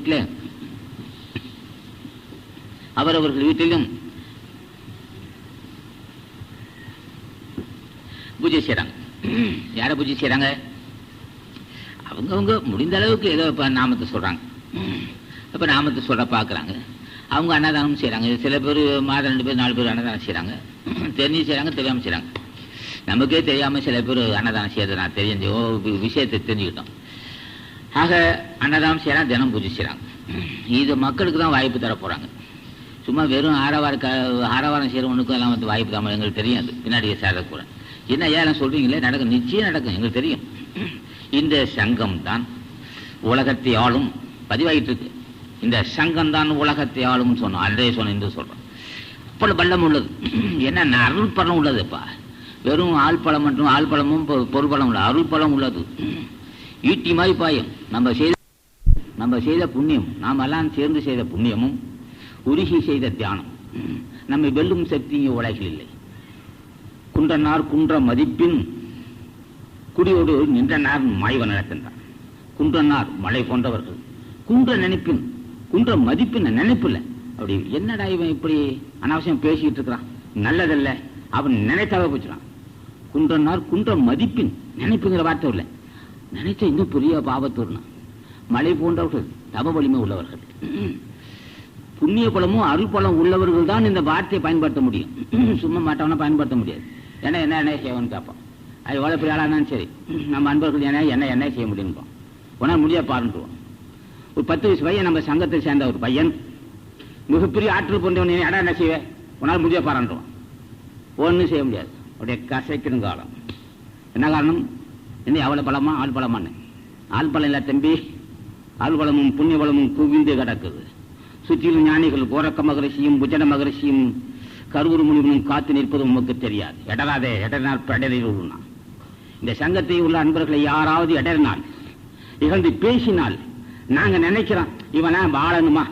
வீட்டிலும் பூஜை செய்யறாங்க. யார பூஜை செய்யறாங்க, அவங்கவுங்க முடிந்த அளவுக்கு ஏதோ நாமத்தை சொல்றாங்க. அப்ப நாமத்தை சொல்ற பாக்குறாங்க. அவங்க அன்னதானம் செய்யறாங்க. சில பேர் மாதம் 2 பேர் 4 பேர் அன்னதானம் செய்யறாங்க. தெரிஞ்சு செய்யறாங்க, தெரியாம செய்யறாங்க. நமக்கே தெரியாம சில பேர் அன்னதானம் செய்யறது நான் தெரிஞ்ச விஷயத்தை தெரிஞ்சுக்கிட்டோம். ஆக அன்னதானம் செய்யறாங்க, தினம் பூஜை செய்யறாங்க. இது மக்களுக்கு தான் வாய்ப்பு தர போறாங்க. சும்மா வெறும் ஆரவாரம் செய்யறவனுக்கும் எல்லாம் வந்து வாய்ப்பு தான் எங்களுக்கு தெரியாது. பின்னாடியே சேர கூட என்ன ஏன் சொல்றீங்களே, நடக்கும், நிச்சயம் நடக்கும், எங்களுக்கு தெரியும். இந்த சங்கம் தான் உலகத்தை ஆளும், பதிவாயிட்டு இருக்கு. இந்த சங்கம் தான் உலகத்தை ஆளும் சொன்னோம், அன்றே சொன்ன என்று சொல்றோம். அப்பள பள்ளம் உள்ளது, என்ன அருள் பழம் உள்ளதுப்பா. வெறும் ஆள் பழம் மற்றும் ஆள் பழமும் பொருள்பலம் உள்ள அருள் பழம் உள்ளது. ஈட்டி மாதிரி பாயும். நம்ம செய்த புண்ணியம், நாம் எல்லாம் சேர்ந்து செய்த புண்ணியமும் உருகி செய்த தியானம் நம்மை வெல்லும் சக்தி உலகில் இல்லை. குன்றனார் குன்ற மதிப்பின் குடியோடு நின்றனார் மாய்வ நடக்கின்றார். குன்றனார் மலை போன்றவர்கள், குன்ற நினைப்பின் குன்ற மதிப்பின் நினைப்பில்லை. அப்படி என்னடா இவன் இப்படி அனாவசியம் பேசிக்கிட்டு இருக்கிறான், நல்லதல்ல அவன் நினைத்தாவே போச்சுறான். குன்றனார் குன்ற மதிப்பின் நினைப்புங்கிற வார்த்தை இல்லை, நினைச்ச இன்னும் பெரிய பாவத்தூர்னா. மலை போன்றவர்கள் தவ வலிமை உள்ளவர்கள், புண்ணிய பலமும் அருள் பலம் உள்ளவர்கள் தான் இந்த வார்த்தையை பயன்படுத்த முடியும். சும்மா மாட்டவனா பயன்படுத்த முடியாது. ஏன்னா என்ன செய்வன்னு கேட்பான். அது எவ்வளவு பெரிய ஆளானாலும் சரி, நம்ம அன்பர்கள் என்ன செய்ய முடியும்பான். உன்னால் முடியா பாருன்றுவான். ஒரு 10 வயசு பையன் நம்ம சங்கத்தை சேர்ந்த ஒரு பையன் மிகப்பெரிய ஆற்றல் கொண்டவன், என்ன செய்வேன், உன்னால் முடியா பாருன்றுவான். ஒன்றும் செய்ய முடியாது. அப்படியே கசைக்கணும் காலம். என்ன காரணம், என்ன அவ்வளவு பலமா ஆள் பலமான்னு. ஆள் பலம் இல்லை தம்பி, ஆள் பலமும் புண்ணிய பலமும் குவிந்து கிடக்குது. சுற்றிலும் ஞானிகள் கோரக்க மகரிஷியும் புஜன மகரிஷியும் கருவுரு முனிவனும் காத்து நிற்பது உமக்கு தெரியாது. எடராதே, எடறினால் பெடரில் உள்ளா. இந்த சங்கத்தை உள்ள அன்பர்களை யாராவது எடறினால், இகழ்ந்து பேசினால், நாங்க நினைக்கிறோம் இவனா வாழணுமா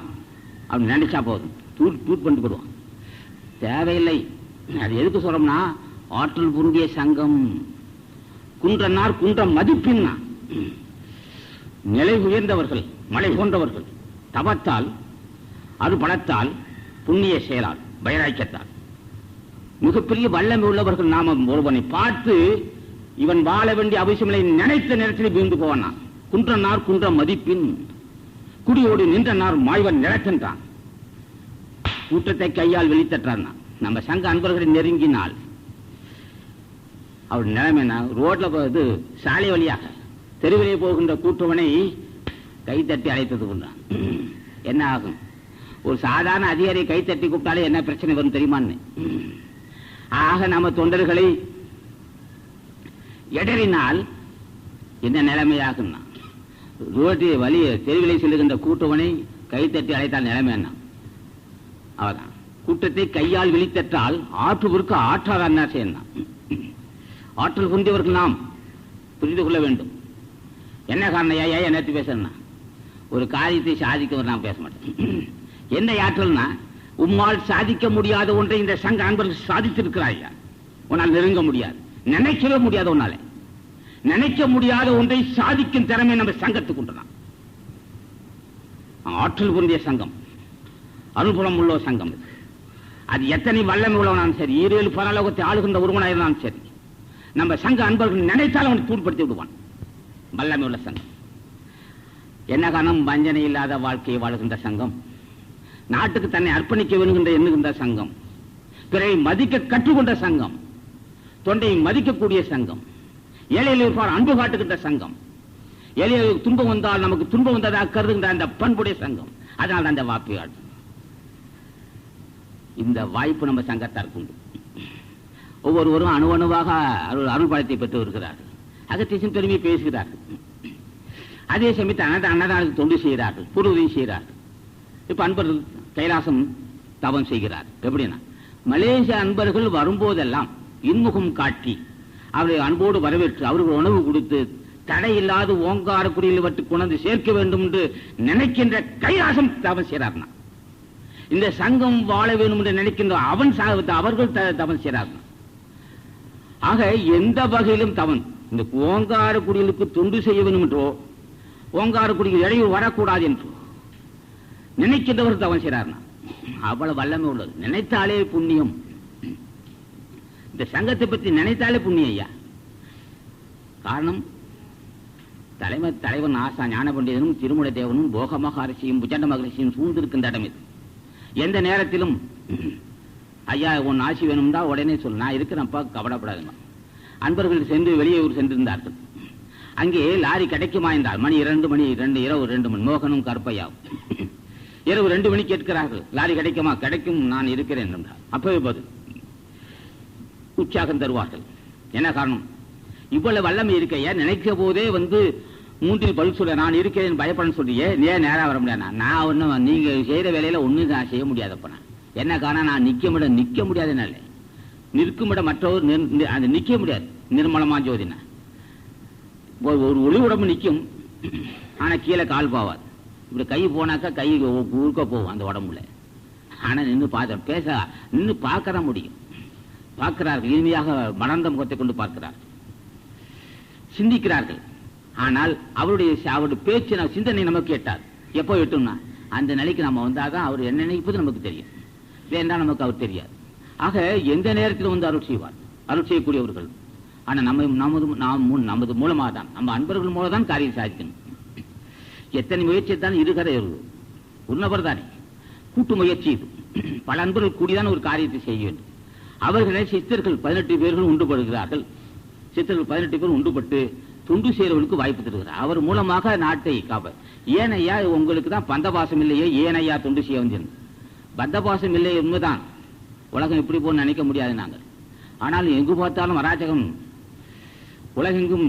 அப்படின்னு நினைச்சா போதும், தூட் பண்ணிட்டு போடுவான். தேவையில்லை. அது எதுக்கு சொல்றோம்னா, ஆற்றல் புரிந்திய சங்கம். குன்றனார் குன்ற மதிப்பின்னா, நிலை உயர்ந்தவர்கள், மலை போன்றவர்கள், தவத்தால், அது பலத்தால், புண்ணிய செயலால், வைராக்கியத்தால் மிகப்பெரிய வல்லமை உள்ளவர்கள். நாம ஒருவனை பார்த்து இவன் வாழ வேண்டிய அவசியமில்லை நினைத்த நேரத்தில் வீழ்ந்து போவானா. குன்றனார் குன்ற மதிப்பின் குடியோடு நின்றனார் மாய்வன் நிலத்தென்றான். கூட்டத்தை கையால் வெளித்தட்டான். நம்ம சங்க அன்பர்களை நெருங்கினால் அவர் நிலைமைனா, ரோட்ல சாலை வழியாக தெருவிலே போகின்ற கூட்டவனை கைத்தட்டி அழைத்தது கொண்டான். என்ன ஆகும், ஒரு சாதாரண அதிகாரியை கைத்தட்டி கூப்பிட்டாலே என்ன பிரச்சனை வரும் தெரியுமான்னு. ஆக நம்ம தொண்டர்களை எடறினால் என்ன நிலைமையாகுன்னா, ரோட்டி வழிய தெருவிலை செல்லுகின்ற கூட்டவனை கைத்தட்டி அழைத்தால் நிலைமை என்ன? அவதான் கூட்டத்தை கையால் விழித்தற்றால் ஆற்றுவருக்கு ஆற்றாத என்ன செய்யணும்? ஆற்றல் குந்தியவர்கள் நாம் புரிந்து கொள்ள வேண்டும். என்ன காரணம்? ஏன் என்னத்து பேசணும்னா, ஒரு காரியத்தை சாதிக்க நான் பேச மாட்டேன். என்ன ஆற்றல்னா, உம்மால் சாதிக்க முடியாத ஒன்றை இந்த சங்க அன்பர்கள் சாதித்திருக்கிறாயா, உன்னால் நெருங்க முடியாது, நினைக்கவே முடியாத ஒன்னாலே நினைக்க முடியாத ஒன்றை சாதிக்கும் திறமை நம்ம சங்கத்துக்கு உண்டு. ஆற்றல் பொருந்திய சங்கம், அனுபவம் உள்ள சங்கம். அது எத்தனை வல்லமை உள்ளவனாலும் சரி, 7 பரலோகத்தை ஆளுகின்ற ஒருவனாக இருந்தாலும் சரி, நம்ம சங்க அன்பர்கள் நினைத்தால் அவனை தூண்படுத்தி விடுவான். வல்லமை உள்ள சங்கம். என்ன காரணம்? வஞ்சனை இல்லாத வாழ்க்கையை வாழ்கின்ற சங்கம், நாட்டுக்கு தன்னை அர்ப்பணிக்க வேணுகின்ற எண்ணுகின்ற சங்கம், பிறரை மதிக்க கற்றுக்கொண்ட சங்கம், தொண்டையை மதிக்கக்கூடிய சங்கம், ஏழைகளுக்கு அன்பு காட்டுகின்ற சங்கம், ஏழைகளுக்கு துன்பம் வந்தால் நமக்கு துன்பம் வந்ததாக கருதுகின்ற அந்த பண்புடைய சங்கம். அதனால் அந்த வாய்ப்பு, இந்த வாய்ப்பு நம்ம சங்கத்தாருக்கு உண்டு. ஒவ்வொருவரும் அணுவணுவாக அருள்பாலத்தை பெற்று வருகிறார்கள். அகத்தீசன் பெருமையை பேசுகிறார்கள். அதே சமயத்தை அன்னதானத்துக்கு தொண்டு செய்கிறார்கள், பூர்வதி செய்கிறார்கள். இப்ப அன்பர்கள் கைலாசம் தவம் செய்கிறார். எப்படின்னா, மலேசிய அன்பர்கள் வரும்போதெல்லாம் இன்முகம் காட்டி அவரை அன்போடு வரவேற்று அவர்கள் உணவு கொடுத்து தடையில்லாத ஓங்கார குடியில் வட்டு கொண்டு சேர்க்க வேண்டும் என்று நினைக்கின்ற கைலாசம் தவம் செய்கிறார்னா, இந்த சங்கம் வாழ வேண்டும் என்று நினைக்கின்ற அவர்கள் தவம் செய்கிறார்கள். ஆக எந்த வகையிலும் தவன் இந்த ஓங்கார குடிகளுக்கு தொண்டு செய்ய வேண்டும் என்றோ, ஓங்கார குடியில் இடையூறு வரக்கூடாது என்றோ நினைக்கின்றவர் தவம் செய்கிறார்னா, அவ்வளவு வல்லமை உள்ளது. நினைத்தாலே புண்ணியம். இந்த சங்கத்தை பற்றி நினைத்தாலே புண்ணியம் ஐயா. காரணம், தலைவன் ஆசா ஞான பண்டிதனும் திருமுட தேவனும் போக மகரிஷியும் புஜண்ட மகரிஷியும் சூழ்ந்திருக்கின்ற இடம் இது. எந்த நேரத்திலும் ஐயா உன் ஆசி வேணும்டா உடனே சொல், நான் இருக்கிறேன்ப்பா, கவலைப்படாதுமா. அன்பர்கள் சென்று வெளியூர் சென்றிருந்தார்கள். அங்கே லாரி கிடைக்குமா என்றால் மணி 2 இரவு 2 மணி. மோகனும் கருப்பையாவும் இரவு 2 மணி கேட்கிறார்கள், லாரி கிடைக்குமா? கிடைக்கும், நான் இருக்கிறேன் என்றார். அப்பவே பதில் உற்சாகம் தருவார்கள். என்ன காரணம்? இவ்வளவு வல்லமை இருக்கையா, நினைக்க போதே வந்து 3 பதில் சொல்ல, நான் இருக்கிறேன் பயப்படன்னு சொல்லியே, ஏன் நேரம் வர முடியாது? நான் ஒன்னும் நீங்க செய்யற வேலையில ஒண்ணு நான் செய்ய முடியாதப்ப. என்ன காரணம்? நான் நிக்க முடியாதுனால, நிற்குமிட மற்றவர் நிக்க முடியாது. நிர்மலமா ஜோதினா ஒரு ஒளி உடம்பு நிற்கும், ஆனா கீழே கால் போவாது. இப்படி கை போனாக்கா கை ஊருக்க போகும் அந்த உடம்புல. ஆனா நின்று நின்று பார்க்கதான் முடியும். பார்க்கிறார்கள், இனிமையாக மலர்ந்த முகத்தை கொண்டு பார்க்கிறார்கள், சிந்திக்கிறார்கள். ஆனால் அவருடைய பேச்சு சிந்தனை நமக்கு எட்டாது. எப்போ எட்டும்னா, அந்த நிலைக்கு நம்ம வந்தாதான் அவர் என்ன நினைப்பது நமக்கு தெரியும், வேண்டாம் நமக்கு அவர் தெரியாது. ஆக எந்த நேரத்தில் வந்து அருள் செய்வார், அருள் செய்யக்கூடியவர்கள். ஆனா நமது மூலமாக தான், நம்ம அன்பர்கள் மூலம் தான் காரியம் சாதிக்கணும். எத்தனை முயற்சி தான் இருகரை உன்னவர் தானே, கூட்டு முயற்சி இது. பல அன்பர்கள் கூடிதான் ஒரு காரியத்தை செய்ய வேண்டும். அவர்களை சித்தர்கள் 18 பேர்கள் உண்டுபடுகிறார்கள். சித்தர்கள் 18 பேர் உண்டுபட்டு துண்டு செய்யறவர்களுக்கு வாய்ப்பு தருகிறார். அவர் மூலமாக நாட்டை காப்ப. ஏனையா உங்களுக்கு தான் பந்தபாசம் இல்லையே, ஏனையா தொண்டு செய்ய வந்தேன்? பந்தபாசம் இல்லை உண்மைதான், உலகம் இப்படி போன்னு நினைக்க முடியாது நாங்கள். ஆனால் எங்கு பார்த்தாலும் அராஜகம், உலகெங்கும்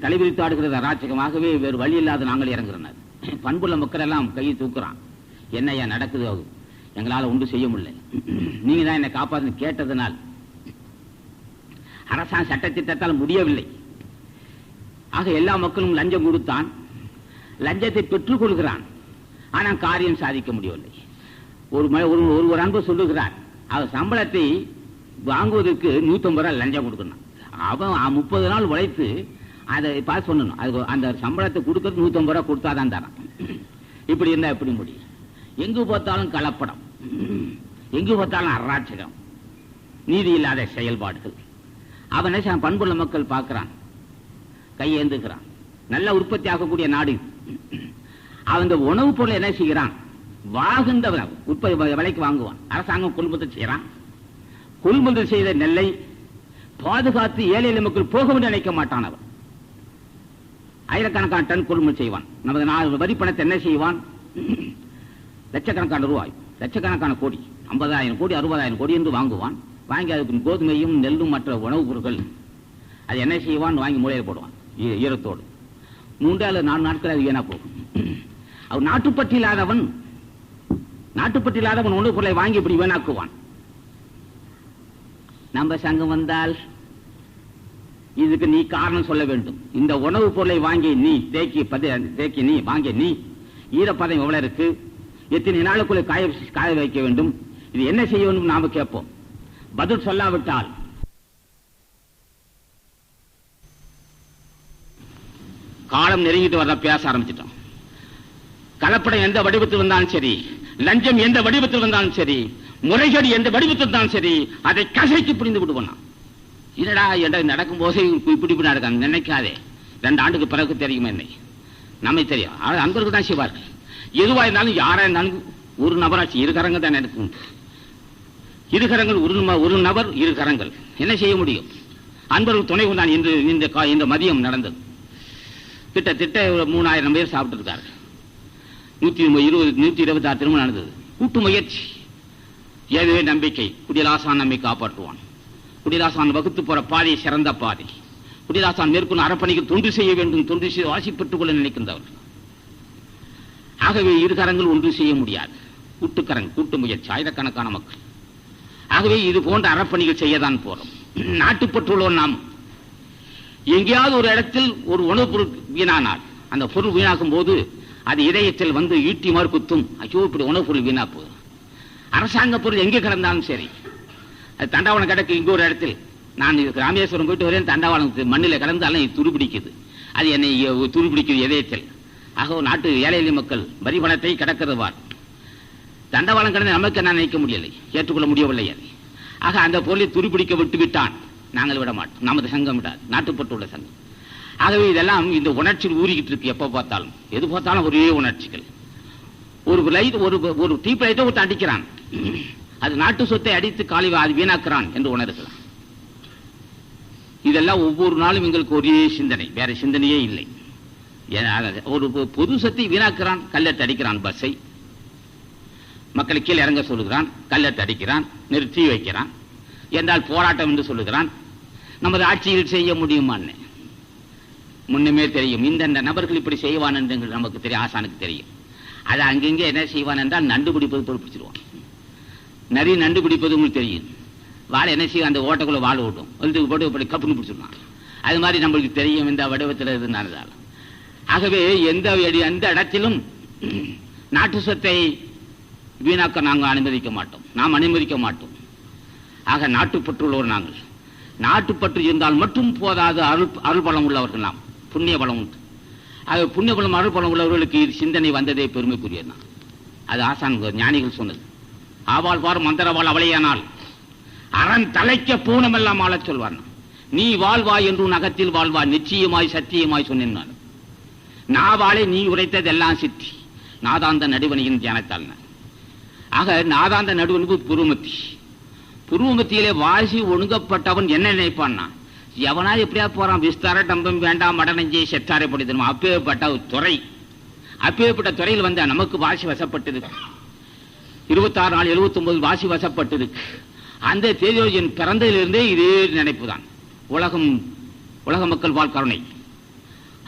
தலைவிரித்து ஆடுகிறது அராஜகமாகவே. வேறு வழி இல்லாத நாங்கள் இறங்குறோம். பண்புள்ள மக்கள் எல்லாம் கையை தூக்குறான். என்னையா நடக்குது, எங்களால் ஒன்று செய்ய முடியல, நீங்க தான் என்னை காப்பாற்று கேட்டதனால். அரசாங்க சட்டத்திட்டத்தால் முடியவில்லை. ஆக எல்லா மக்களும் லஞ்சம் கொடுத்தான், லஞ்சத்தை பெற்றுக் கொள்கிறான், ஆனால் காரியம் சாதிக்க முடியவில்லை. ஒரு அன்பு சொல்லுகிறார், அவர் சம்பளத்தை வாங்குவதற்கு 150 ரூபாய் லஞ்சம் கொடுக்கணும். அவன் 30 நாள் உழைத்து அதை பார்த்து சொல்லணும், அது அந்த சம்பளத்தை கொடுக்கறது 150 ரூபாய் கொடுத்தாதான் தரான். இப்படி இருந்தா எப்படி முடியும்? எங்கு பார்த்தாலும் கலப்படம், எங்கு பார்த்தாலும் அராஜகம், நீதி இல்லாத செயல்பாடுகள். அவனை பண்புள்ள மக்கள் பார்க்கிறான், கையேந்துகிறான். நல்ல உற்பத்தி ஆகக்கூடிய நாடு. அவன் உணவுப் பொருளை என்ன செய்கிறான்? வாகுந்த உற்பத்தி விலைக்கு வாங்குவான். அரசாங்கம் கொள்முதல் செய்யறான். கொள்முதல் செய்த நெல்லை பாதுகாத்து ஏழை மக்கள் போக என்று நினைக்க மாட்டான். அவன் ஆயிரக்கணக்கான டன் கொள்முதல் செய்வான். நமது வரி பணத்தை என்ன செய்வான்? லட்சக்கணக்கான ரூபாய், லட்சக்கணக்கான கோடி, 50,000 கோடி 60,000 கோடி என்று வாங்குவான். வாங்கி அதுக்கு கோதுமையும் நெல்லும் மற்ற உணவுப் பொருட்கள் அது என்ன செய்வான்? வாங்கி மூலையில் போடுவான் ஈரத்தோடு. 3 அல்லது 4 நாட்கள் அது வீணா போகும். அவன் நாட்டுப்பற்று இல்லாதவன் உணவுப் பொருளை வாங்கி இப்படி வீணாக்குவான். நம்ம சங்கம் வந்தால் இதுக்கு நீ காரணம் சொல்ல வேண்டும். இந்த உணவுப் பொருளை வாங்கி நீ தேக்கி நீ வாங்கி நீ ஈரப்பதம் எவ்வளவு இருக்கு, எத்தனை நாளுக்குள்ள காய வைக்க வேண்டும், இது என்ன செய்ய வேண்டும் நாம கேட்போம். பதில் சொல்லாவிட்டால் காலம் நெருங்கிட்டு வர பேச ஆரம்பிச்சிட்டோம். கலப்படம் எந்த வடிவத்தில் வந்தாலும் சரி, லஞ்சம் எந்த வடிவத்தில் வந்தாலும் சரி, முறைகேடு எந்த வடிவத்தில் இருந்தாலும் சரி, அதை கசைக்கு புரிந்து விடுவோம். என்னடா நடக்கும் போதே இப்படி நடக்காது நினைக்காதே. 2 ஆண்டுக்கு பிறகு தெரியும் என்னை, நம்மை தெரியும். அன்பர்கள் தான் செய்வார்கள். எதுவாக இருந்தாலும் யாரா இருந்தாலும் ஒரு நபராட்சி, 2 கரங்கள் தான் எனக்கு உண்டு. 2 கரங்கள், ஒரு நபர் 2 கரங்கள். என்ன செய்ய முடியும்? அன்பர்கள் துணை கொண்டான். இந்த மதியம் நடந்தது. கிட்டத்தட்ட 3000 பேர் சாப்பிட்டு இருக்கார்கள். 126 திருமணம் நடந்தது. கூட்டு முயற்சி. ஏதுவே நம்பிக்கை. குடிலாசான் நம்மை காப்பாற்றுவான். குடிலாசான் வகுத்து போற பாதை சிறந்த பாதை. குடிலாசான் மேற்கொண்டு அறப்பணிக்கு தொண்டு செய்ய வேண்டும், தொண்டு செய்து வாசி பெற்றுக் கொள்ள நினைக்கின்றவர்கள். ஆகவே 2 கரங்கள் ஒன்று செய்ய முடியாது. கூட்டுக்கரங்கள், கூட்டு முயற்சி, ஆயிரக்கணக்கான மக்கள். ஆகவே இது போன்ற அறப்பணிகள் செய்யதான் போறோம். நாட்டுப்பற்றுள்ளோம் நாம். எங்கேயாவது ஒரு இடத்தில் ஒரு உணவுப் பொருள் வீணானால், அந்த பொருள் வீணாக்கும் போது அது இதயத்தில் வந்து ஈட்டி மாறு குத்தும். ஐயோ, இப்படி உணவுப் பொருள் வீணா போகுது. அரசாங்க பொருள் எங்கே கிடந்தாலும் சரி, அது தண்டவாளம் கிடக்கு. இங்க ஒரு இடத்தில் நான் ராமேஸ்வரம் போயிட்டு வரேன், தண்டவாளம் மண்ணில் கிடந்தாலும் துருபிடிக்குது. அது என்னை துருபிடிக்குது இதயத்தில். ஆக நாட்டு ஏழை எளிய மக்கள் வரி பணத்தை கிடக்கிறவார். தண்டவாளம் கிடந்து நமக்கு என்ன நினைக்க முடியலை, ஏற்றுக்கொள்ள முடியவில்லை. அது ஆக அந்த பொருளை துருபிடிக்க விட்டு விட்டான். நாங்கள் விட மாட்டோம். நமது சங்கம் விடாது, நாட்டுப்பட்டுள்ள சங்கம். ஆகவே இதெல்லாம் இந்த உணர்ச்சியில் ஊறிக்கிட்டு இருக்கு. எப்ப பார்த்தாலும் எது பார்த்தாலும் ஒரே உணர்ச்சிகள். ஒரு டீப் லைட்டை ஒருத்தன் அடிக்கிறான், அது நாட்டு சொத்தை அடித்து காலி அது வீணாக்குறான் என்று உணர்கிறான். இதெல்லாம் ஒவ்வொரு நாளும் எங்களுக்கு ஒரே சிந்தனை, வேற சிந்தனையே இல்லை. ஒரு பொது சொத்தை வீணாக்குறான், கல்லெடுத்து அடிக்கிறான், பஸ்ஸை மக்களை கீழே இறங்க சொல்லுகிறான், கல்லெடுத்து அடிக்கிறான், நிறுத்தி வைக்கிறான் என்றால் போராட்டம் என்று சொல்லுகிறான். நமது ஆட்சியில் செய்ய முடியுமான்னு முன்னுமே தெரியும். இந்த நபர்கள் இப்படி செய்வான் என்று நமக்கு தெரியும், ஆசானுக்கு தெரியும். அது அங்கங்கே என்ன செய்வான் என்றால் நண்டு பிடிப்பது போல் பிடிச்சிருவான். நிறைய நண்டு பிடிப்பது உங்களுக்கு தெரியும். வாழை என்ன செய்யும், அந்த ஓட்டக்குள்ள வாழை ஓட்டும், வந்து போட்டு இப்படி கப்புன்னு பிடிச்சிருவான். அது மாதிரி நம்மளுக்கு தெரியும் இந்த வடிவத்தில் இருந்தாலும். ஆகவே எந்த இடத்திலும் நாட்டு சொத்தை வீணாக்க நாங்கள் அனுமதிக்க மாட்டோம், நாம் அனுமதிக்க மாட்டோம். ஆக நாட்டுப்பற்றுள்ளவர் நாங்கள். நாட்டுப்பற்று இருந்தால் மட்டும் போதாது, அருள் பலம் உள்ளவர்கள் நாம், புண்ணிய பலம் உண்டு. ஆக புண்ணிய பலம் அருள் பலம் உள்ளவர்களுக்கு இது சிந்தனை வந்ததே பெருமைக்குரியதான். அது ஆசான் ஞானிகள் சொன்னது. ஆவாள் பார் மந்திரவாள் அவளையானால் அரண் தலைக்க பூனமெல்லாம் ஆளச் சொல்வார். நீ வாழ்வாய் என்று நகத்தில் வாழ்வாய், நிச்சயமாய் சத்தியமாய் சொன்னேன். நாவாளை நீ உரைத்ததெல்லாம் சித்தி, நாதாந்த நடுவணியின் தியானத்தால். ஆக நாதாந்த நடுவனுக்கு புருமத்தி. புருவமத்தியிலே வாசி ஒழுங்கப்பட்டவன் என்ன நினைப்பான்னா, எவனா எப்படியா போறான், விஸ்தார டம்பம் வேண்டாம், மடனஞ்சை செத்தாரை படித்தனும். அப்பேற்பட்ட துறை, அப்பேற்பட்ட துறையில் வந்த நமக்கு வாசி வசப்பட்டிருக்கு. 26 நாள் 79 வாசி வசப்பட்டிருக்கு. அந்த தேதியோஜன் பிறந்ததிலிருந்தே இதே நினைப்பு தான். உலக மக்கள் வாழ் கருணை.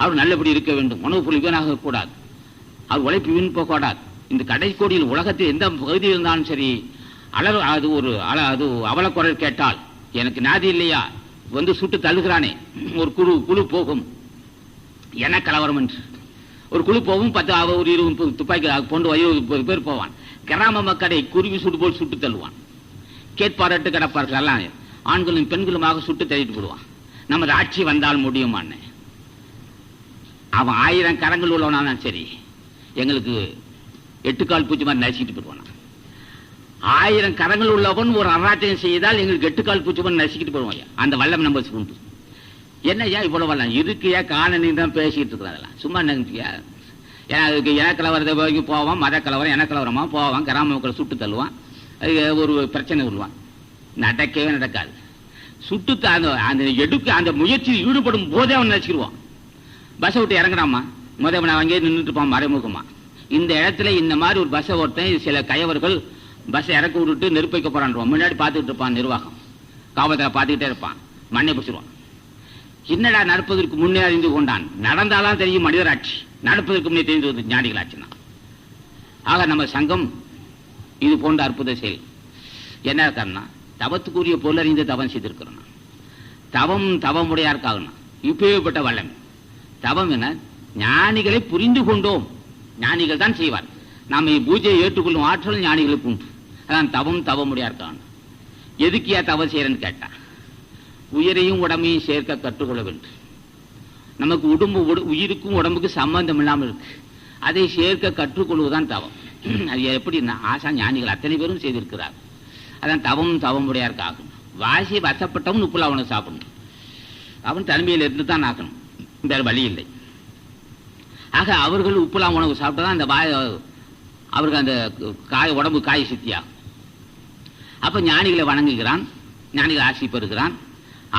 அவர் நல்லபடி இருக்க வேண்டும், உணவு பொருள் வீணாக கூடாது, அவர் உழைப்பு வீண் போகக்கூடாது. இந்த கடைக்கோடியில் உலகத்தில் எந்த பகுதியில் இருந்தாலும் சரி, அது அவலக்குரல் கேட்டால் எனக்கு நாதி இல்லையா வந்து சுட்டு தள்ளுகிறானே, ஒரு குழு போகும், என கலவரம் என்று ஒரு குழு போகும். 10 ஒரு 20 துப்பாக்கி கொண்டு 20 பேர் போவான். கிராம மக்களை குருவி சுட்டு போல் சுட்டு தள்ளுவான். கேட்பாரட்டு கிடப்பார்கள் எல்லாம் ஆண்களும் பெண்களுமாக சுட்டு தள்ளிட்டு போடுவான். நமது ஆட்சி வந்தால் முடியுமான்னு அவன் 1000 கரங்கள் உள்ளவனாலும் சரி, எங்களுக்கு 8 கால் பூச்சி மாதிரி நசிக்கிட்டு போடுவான். 1000 கரங்கள் உள்ளவன் ஒரு அராட்சியம் செய்தால் எங்களுக்கு 8 கால் பூச்சி மாதிரி நசிக்கிட்டு போடுவான். அந்த வல்லம் நம்ம உண்டு. என்னையா இவ்வளவு வல்லம் இருக்குயா, காணனி தான் பேசிட்டு இருக்கிறதெல்லாம் சும்மா நினைச்சியா. ஏன்னா அதுக்கு இனக்கலவரத்தை போவான், மத கலவரம் இனக்கலவரமா போவான், கிராம மக்களை சுட்டு தள்ளுவான், ஒரு பிரச்சனை விடுவான். நடக்கவே நடக்காது. சுட்டு அந்த முயற்சியில் ஈடுபடும் போதே அவன் நினைச்சிருவான். பஸ்ஸை விட்டு இறங்குறாமா, முதல் அங்கேயே நின்றுட்டு இருப்பான் மறைமுகமா. இந்த இடத்துல இந்த மாதிரி ஒரு பஸ்ஸை ஒருத்தன் சில கயவர்கள் பஸ்ஸை இறக்கி விட்டுட்டு நெருப்பு வைக்க போறான். முன்னாடி பார்த்துக்கிட்டு இருப்பான், நிர்வாகம் காவல்துறை பார்த்துக்கிட்டே இருப்பான், மண்ணை பிடிச்சிருவான். என்னடா நடப்பதற்கு முன்னே அறிந்து கொண்டான். நடந்தாதான் தெரியும் மனிதராட்சி, நடப்பதற்கு முன்னே தெரிந்து ஞானிகளாட்சினா. ஆக நம்ம சங்கம் இது போன்ற அற்புத செயல் என்ன காரணம், தவத்துக்குரிய பொருள் அறிந்து தவம் செய்திருக்கிறோம். தவமுடையாருக்காகணும் இப்பேற்பட்ட வல்லமை. தவம் என ஞானிகளை புரிந்து கொண்டோம், ஞானிகள் தான் செய்வார். நாம் பூஜையை ஏற்றுக்கொள்ளும் ஆற்றல் ஞானிகளுக்கு உண்டு. அதான் தவமுடையாருக்காகணும். எதுக்கியா தவம் செய்யறேன்னு கேட்டா, உயிரையும் உடம்பையும் சேர்க்க கற்றுக்கொள்ள வேண்டும். நமக்கு உயிருக்கும் உடம்புக்கு சம்பந்தம் இல்லாமல் இருக்கு, அதை சேர்க்க கற்றுக்கொள்வதுதான் தவம். அது எப்படின்னா ஆசான் ஞானிகள் அத்தனை பேரும் செய்திருக்கிறார். அதான் தவமுடையாருக்காகணும். வாசி வசப்பட்டவன் உப்புல அவனை சாப்பிடணும், அவன் தனிமையில் இருந்து தான் ஆக்கணும், வேற வழி இல்லை. ஆக அவர்கள் உப்புலா உணவு சாப்பிட்டதான் அந்த அவருக்கு அந்த உடம்பு காய் சித்தியாகும். அப்ப ஞானிகளை வணங்குகிறான், ஞானிகள் ஆசி பெறுகிறான்.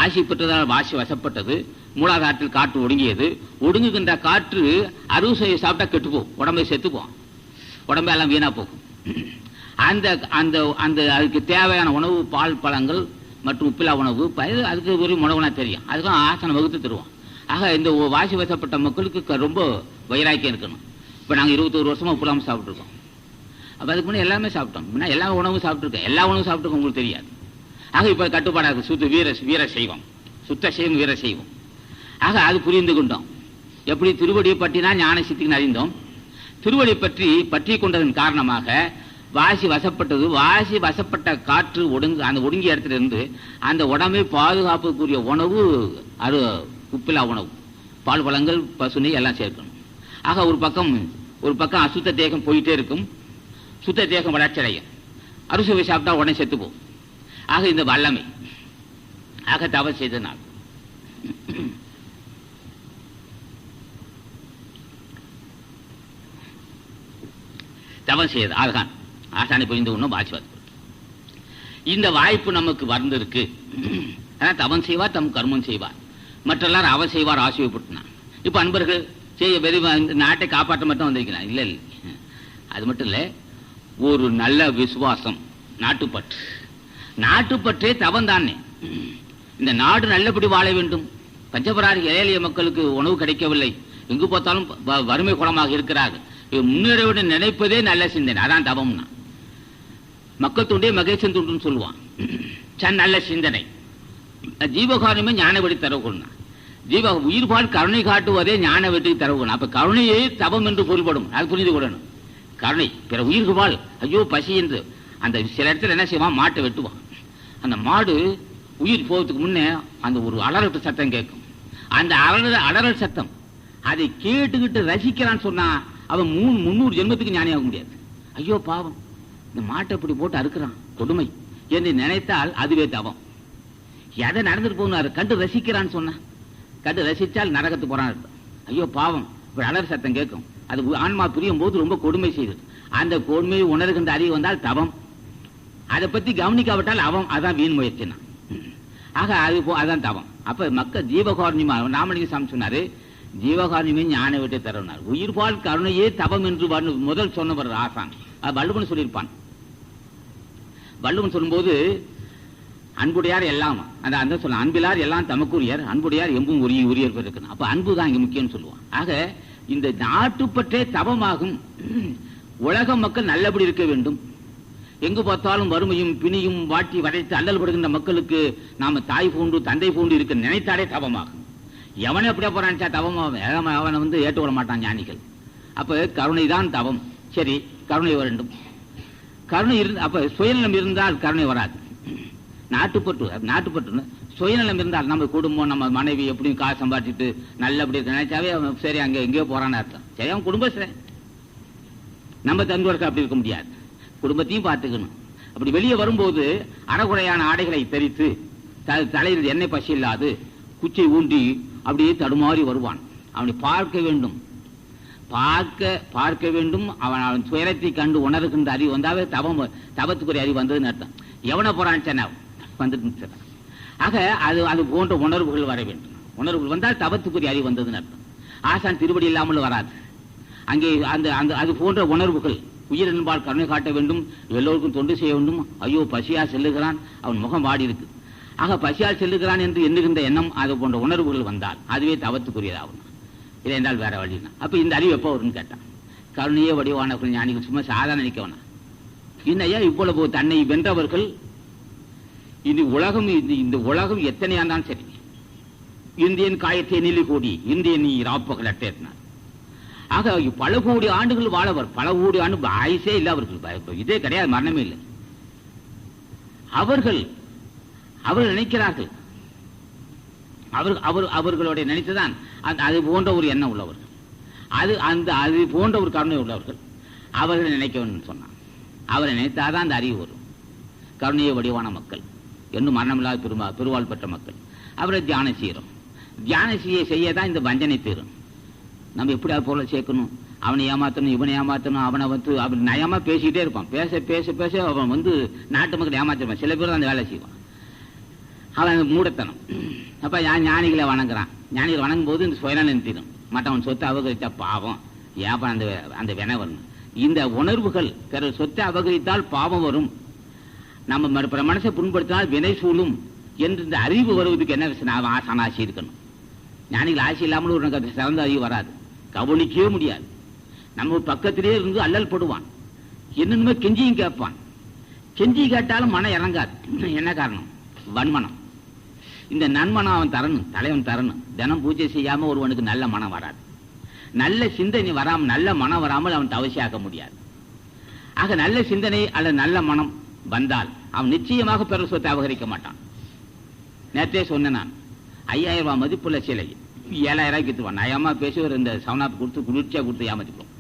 ஆசி பெற்றதால் வாசி வசப்பட்டது, மூலாதாரத்தில் காற்று ஒடுங்கியது. ஒடுங்குகின்ற காற்று அறுசுவையை சாப்பிட்டா கெட்டுப்போம், உடம்பை செத்துப்போம், உடம்பெல்லாம் வீணா போகும். அந்த அந்த அந்த அதுக்கு தேவையான உணவு பால் பழங்கள் மற்றும் உப்பிலா உணவு அதுக்கு ஒரு உணவுனா தெரியும், அதுக்கும் ஆசனம் வகுத்து தருவோம். ஆக இந்த வாசி வசப்பட்ட மக்களுக்கு ரொம்ப வைராக்கியம் இருக்கணும். இப்போ நாங்கள் 21 வருஷமா உப்புலாமல் சாப்பிட்ருக்கோம். அப்போ அதுக்கு முன்னே எல்லாமே சாப்பிட்டோம், முன்னா எல்லா உணவும் சாப்பிட்ருக்கோம், எல்லா உணவும் சாப்பிட்ருக்கோம், உங்களுக்கு தெரியாது. ஆக இப்போ கட்டுப்பாடாக சுத்த வீர செய்வோம், சுத்த செய்வோம், வீர செய்வோம். ஆக அது புரிந்து கொண்டோம். எப்படி திருவடியை பற்றினா ஞான சித்தின்னு அறிந்தோம். திருவடியை பற்றி கொண்டதன் காரணமாக வாசி வசப்பட்டது. வாசி வசப்பட்ட காற்று அந்த ஒடுங்கிய இடத்துல இருந்து அந்த உடம்பை பாதுகாப்புக்குரிய உணவு அது உப்பிலா உணவு, பால் பழங்கள் பசுனை எல்லாம் சேர்க்கணும். ஆக ஒரு பக்கம் அசுத்த தேகம் போயிட்டே இருக்கும், சுத்த தேகம் வளர்ச்சி அடையும். அறுசுவை சாப்பிட்டா உடனே செத்துப்போம். ஆக இந்த வல்லமை, ஆக தவறு செய்தனால் தவம் செய்யது ஆகான் ஆசானை புரிந்து கொண்டும் வாசிவார். இந்த வாய்ப்பு நமக்கு வந்திருக்கு. தவம் செய்வார், தம் கர்மம் செய்வார், மற்றெல்லாம் அவ செய்வார் ஆசிரியப்பட்டான். இப்ப அன்பர்கள் செய்ய வெறும் நாட்டை காப்பாற்ற மட்டும் வந்திருக்கிறான். இல்லை இல்லை, அது மட்டும் இல்லை, ஒரு நல்ல விசுவாசம், நாட்டுப்பற்றே தவம் தானே. இந்த நாடு நல்லபடி வாழ வேண்டும். பஞ்சபராரி ஏழைய மக்களுக்கு உணவு கிடைக்கவில்லை, எங்கு பார்த்தாலும் வறுமை குளமாக இருக்கிறார்கள். முன்னேற நினைப்பதே நல்ல சிந்தனை, அதான் தவம்னா. மக்கள் துண்டே மகேசன் துண்டுன்னு சொல்லுவான். நல்ல சிந்தனை. ஜீவகாரணமே ஞான வெடி தரவுகொள்ளா. உயிர்பால் கருணை காட்டுவதே ஞான வெற்றிக்கு தரவுகொள்ளா. அப்ப கருணையே தவம் என்று பொருள்படும், அது புரிந்து கொள்ளணும். கருணை பிற உயிர்பால் ஐயோ பசி என்று அந்த சில இடத்துல என்ன செய்வான், மாட்டை வெட்டுவான். அந்த மாடு உயிர் போவதுக்கு முன்னே அந்த ஒரு அலறட்டு சத்தம் கேட்கும். அந்த அலறல் சத்தம் அதை கேட்டுக்கிட்டு ரசிக்கிறான்னு சொன்னா அவன் 300 ஜென்மத்துக்கு ஞானியாக முடியாது. ஐயோ பாவம், இந்த மாட்டை இப்படி போட்டு அறுக்கிறான், கொடுமை என்று நினைத்தால் அதுவே தவம். எதை நடந்துட்டு போனாரு கண்டு ரசிக்கிறான்னு சொன்னா, கண்டு ரசித்தால் நரகத்துக்கு போறான். ஐயோ பாவம், இப்படி அலர் சத்தம் கேட்கும், அது ஆன்மா புரியும் போது ரொம்ப கொடுமை செய்யுது. அந்த கொடுமையை உணர்கின்ற அறிவு வந்தால் தவம். அதை பத்தி கவனிக்காவிட்டால் அவன் அதான் வீண் முயற்சினா. ஆக அதான் தவம். அப்ப மக்கள் ஜீவகாரணியமா ராமலிங்க சாமி சொன்னாரு, ஜீவகாரணியமே ஞான விட்டே தரவினார். உயிர்பால் கருணையே தவம் என்று முதல் சொன்னவர் ஆசான். வள்ளுவன் சொல்லியிருப்பான். வள்ளுவன் சொல்லும்போது அன்புடையார் எல்லாம் அந்த சொல்ல அன்பிலார் எல்லாம் தமக்குரியர், அன்புடையார் எம்பும் உரியர் இருக்கணும். அப்ப அன்பு தான் இங்க முக்கியம் சொல்லுவான். ஆக இந்த நாட்டுப்பற்றே தவமாகும். உலக மக்கள் நல்லபடி இருக்க வேண்டும். எங்கு பார்த்தாலும் வறுமையும் பிணியும் வாட்டி வளைத்து அல்லல்படுகின்ற மக்களுக்கு நாம தாய் போன்று தந்தை போன்று இருக்க நினைத்தாலே தவமாகும். எவனை அப்படியே போறான்ச்சா தவமாகும், அவனை ஏற்றுக்கொள்ள மாட்டான் ஞானிகள். அப்ப கருணை தான் தவம். சரி, கருணை வேண்டும். கருணை அப்ப சுயநலம் இருந்தால் கருணை வராது. நாட்டுப்பற்று சுயநலம் இருந்தால் நம்ம குடும்பம், நம்ம மனைவி எப்படியும் காசு சம்பாதிச்சுட்டு நல்லபடி நினைச்சாவே அவன் சரி அங்க எங்கேயோ போறான்னு அர்த்தம். சரி, அவன் குடும்பம் நம்ம தந்தவர்கள் அப்படி இருக்க முடியாது. குடும்பத்தையும் பார்த்துக்கணும். அப்படி வெளியே வரும்போது அறகுறையான ஆடைகளை தெரித்து தலையில் எண்ணெய் பசி இல்லாது குச்சை ஊண்டி அப்படியே தடுமாறி வருவான். அவனை பார்க்க வேண்டும். அவன் துயரத்தை கண்டு உணர்கின்ற அறிவு வந்தாவே தவத்துக்குரிய அறிவு வந்ததுன்னு அர்த்தம். எவனை போறான் சென்ன வந்துட்டு. ஆக அது போன்ற உணர்வுகள் வர வேண்டும். உணர்வுகள் வந்தால் தவத்துக்குரிய அறிவு வந்ததுன்னு அர்த்தம். ஆசான் திருவடி இல்லாமல் வராது. அங்கே அது போன்ற உணர்வுகள் உயிரின்பால் கருணை காட்ட வேண்டும், எல்லோருக்கும் தொண்டு செய்ய வேண்டும். ஐயோ பசியா செல்லுகிறான், அவன் முகம் வாடி இருக்கு. ஆக பசியால் செல்லுகிறான் என்று எண்ணுகின்ற எண்ணம் அது போன்ற உணர்வுகள் வந்தால் அதுவே தவத்துக்குரியதாகும். இல்லை என்றால் வேற வழினா. அப்ப இந்த அறிவு எப்போ வரும்னு கேட்டான். கருணையே வடிவானவர்கள் ஞானிகள் சும்மா சாதாரண நினைக்கவனா இன்னையா இவ்வளவு தன்னை வென்றவர்கள் இந்த உலகம் எத்தனை ஆண்டாலும் சரி இந்தியன் காயத்தை நிலை கூடி இந்தியன் ராப்பகல் அட்டேறினார். ஆக பல கோடி ஆண்டுகள் வாழவர், பல கோடி ஆண்டு ஆயுசே இல்லை அவர்கள், இதே கிடையாது, மரணமே இல்லை. அவர்கள் நினைக்கிறார்கள், அவர்களுடைய நினைத்துதான் அது போன்ற ஒரு எண்ணம் உள்ளவர்கள், அது போன்ற ஒரு கருணை உள்ளவர்கள் அவர்கள் நினைக்க வேண்டும் சொன்னான். அவரை நினைத்தாதான் அந்த அறிவு வரும். கருணையை வடிவான மக்கள் என்னும் மரணமில்லாத பெருவாள் பெற்ற மக்கள் அவரை தியானம் செய்யறோம். தியானம் செய்யதான் இந்த வஞ்சனை தீரும். நம்ம எப்படி அது போல சேர்க்கணும், அவனை ஏமாத்தணும் இவனை ஏமாத்தணும், அவனை அப்படி நயமா பேசிக்கிட்டே இருப்பான். பேச பேச பேச அவன் நாட்டு மக்கள் ஏமாத்திருப்பான். சில பேர் அந்த வேலை செய்வான். அவன் மூடத்தனம். அப்ப ஞானிகளை வணங்குறான். ஞானிகளை வணங்கும் போது இந்த சுயநலம் தீரும். மற்றவன் சொத்தை அபகரித்தா பாவம், ஏப்பா அந்த வினை வரணும். இந்த உணர்வுகள் பிற சொத்தை அபகரித்தால் பாவம் வரும், நம்ம மனசை புண்படுத்தினால் வினை சூழும் என்று இந்த அறிவு வருவதுக்கு என்ன விஷயம்? ஆசான ஆசி இருக்கணும். ஞானிகள் ஆசி இல்லாமல் ஒரு சிறந்த அறிவு வராது, கவனிக்கவே முடியாது. நம்ம பக்கத்திலே இருந்து அல்லல் படுவான், என்னென்னுமே கெஞ்சியும் கேட்பான். கெஞ்சி கேட்டாலும் மனம் இறங்காது. என்ன காரணம்? வன்மனம். இந்த நன்மனம் அவன் தரணும், தலைவன் தரணும். தினம் பூஜை செய்யாம ஒருவனுக்கு நல்ல மனம் வராது. நல்ல சிந்தனை வராமல், நல்ல மனம் வராமல் அவன் தவசியாக்க முடியாது. ஆக நல்ல சிந்தனை அல்லது நல்ல மனம் வந்தால் அவன் நிச்சயமாக பிறர் சொத்தை அபகரிக்க மாட்டான். நேற்றே சொன்னேன் நான், 5000 ரூபாய் மதிப்புள்ள சிலை 7000 ரூபாய்க்கு வித்துவான். நயமா பேசி ஒரு இந்த சவுனாப்பு கொடுத்து குளிர்ச்சியா கொடுத்து ஏமாத்திடுவான்.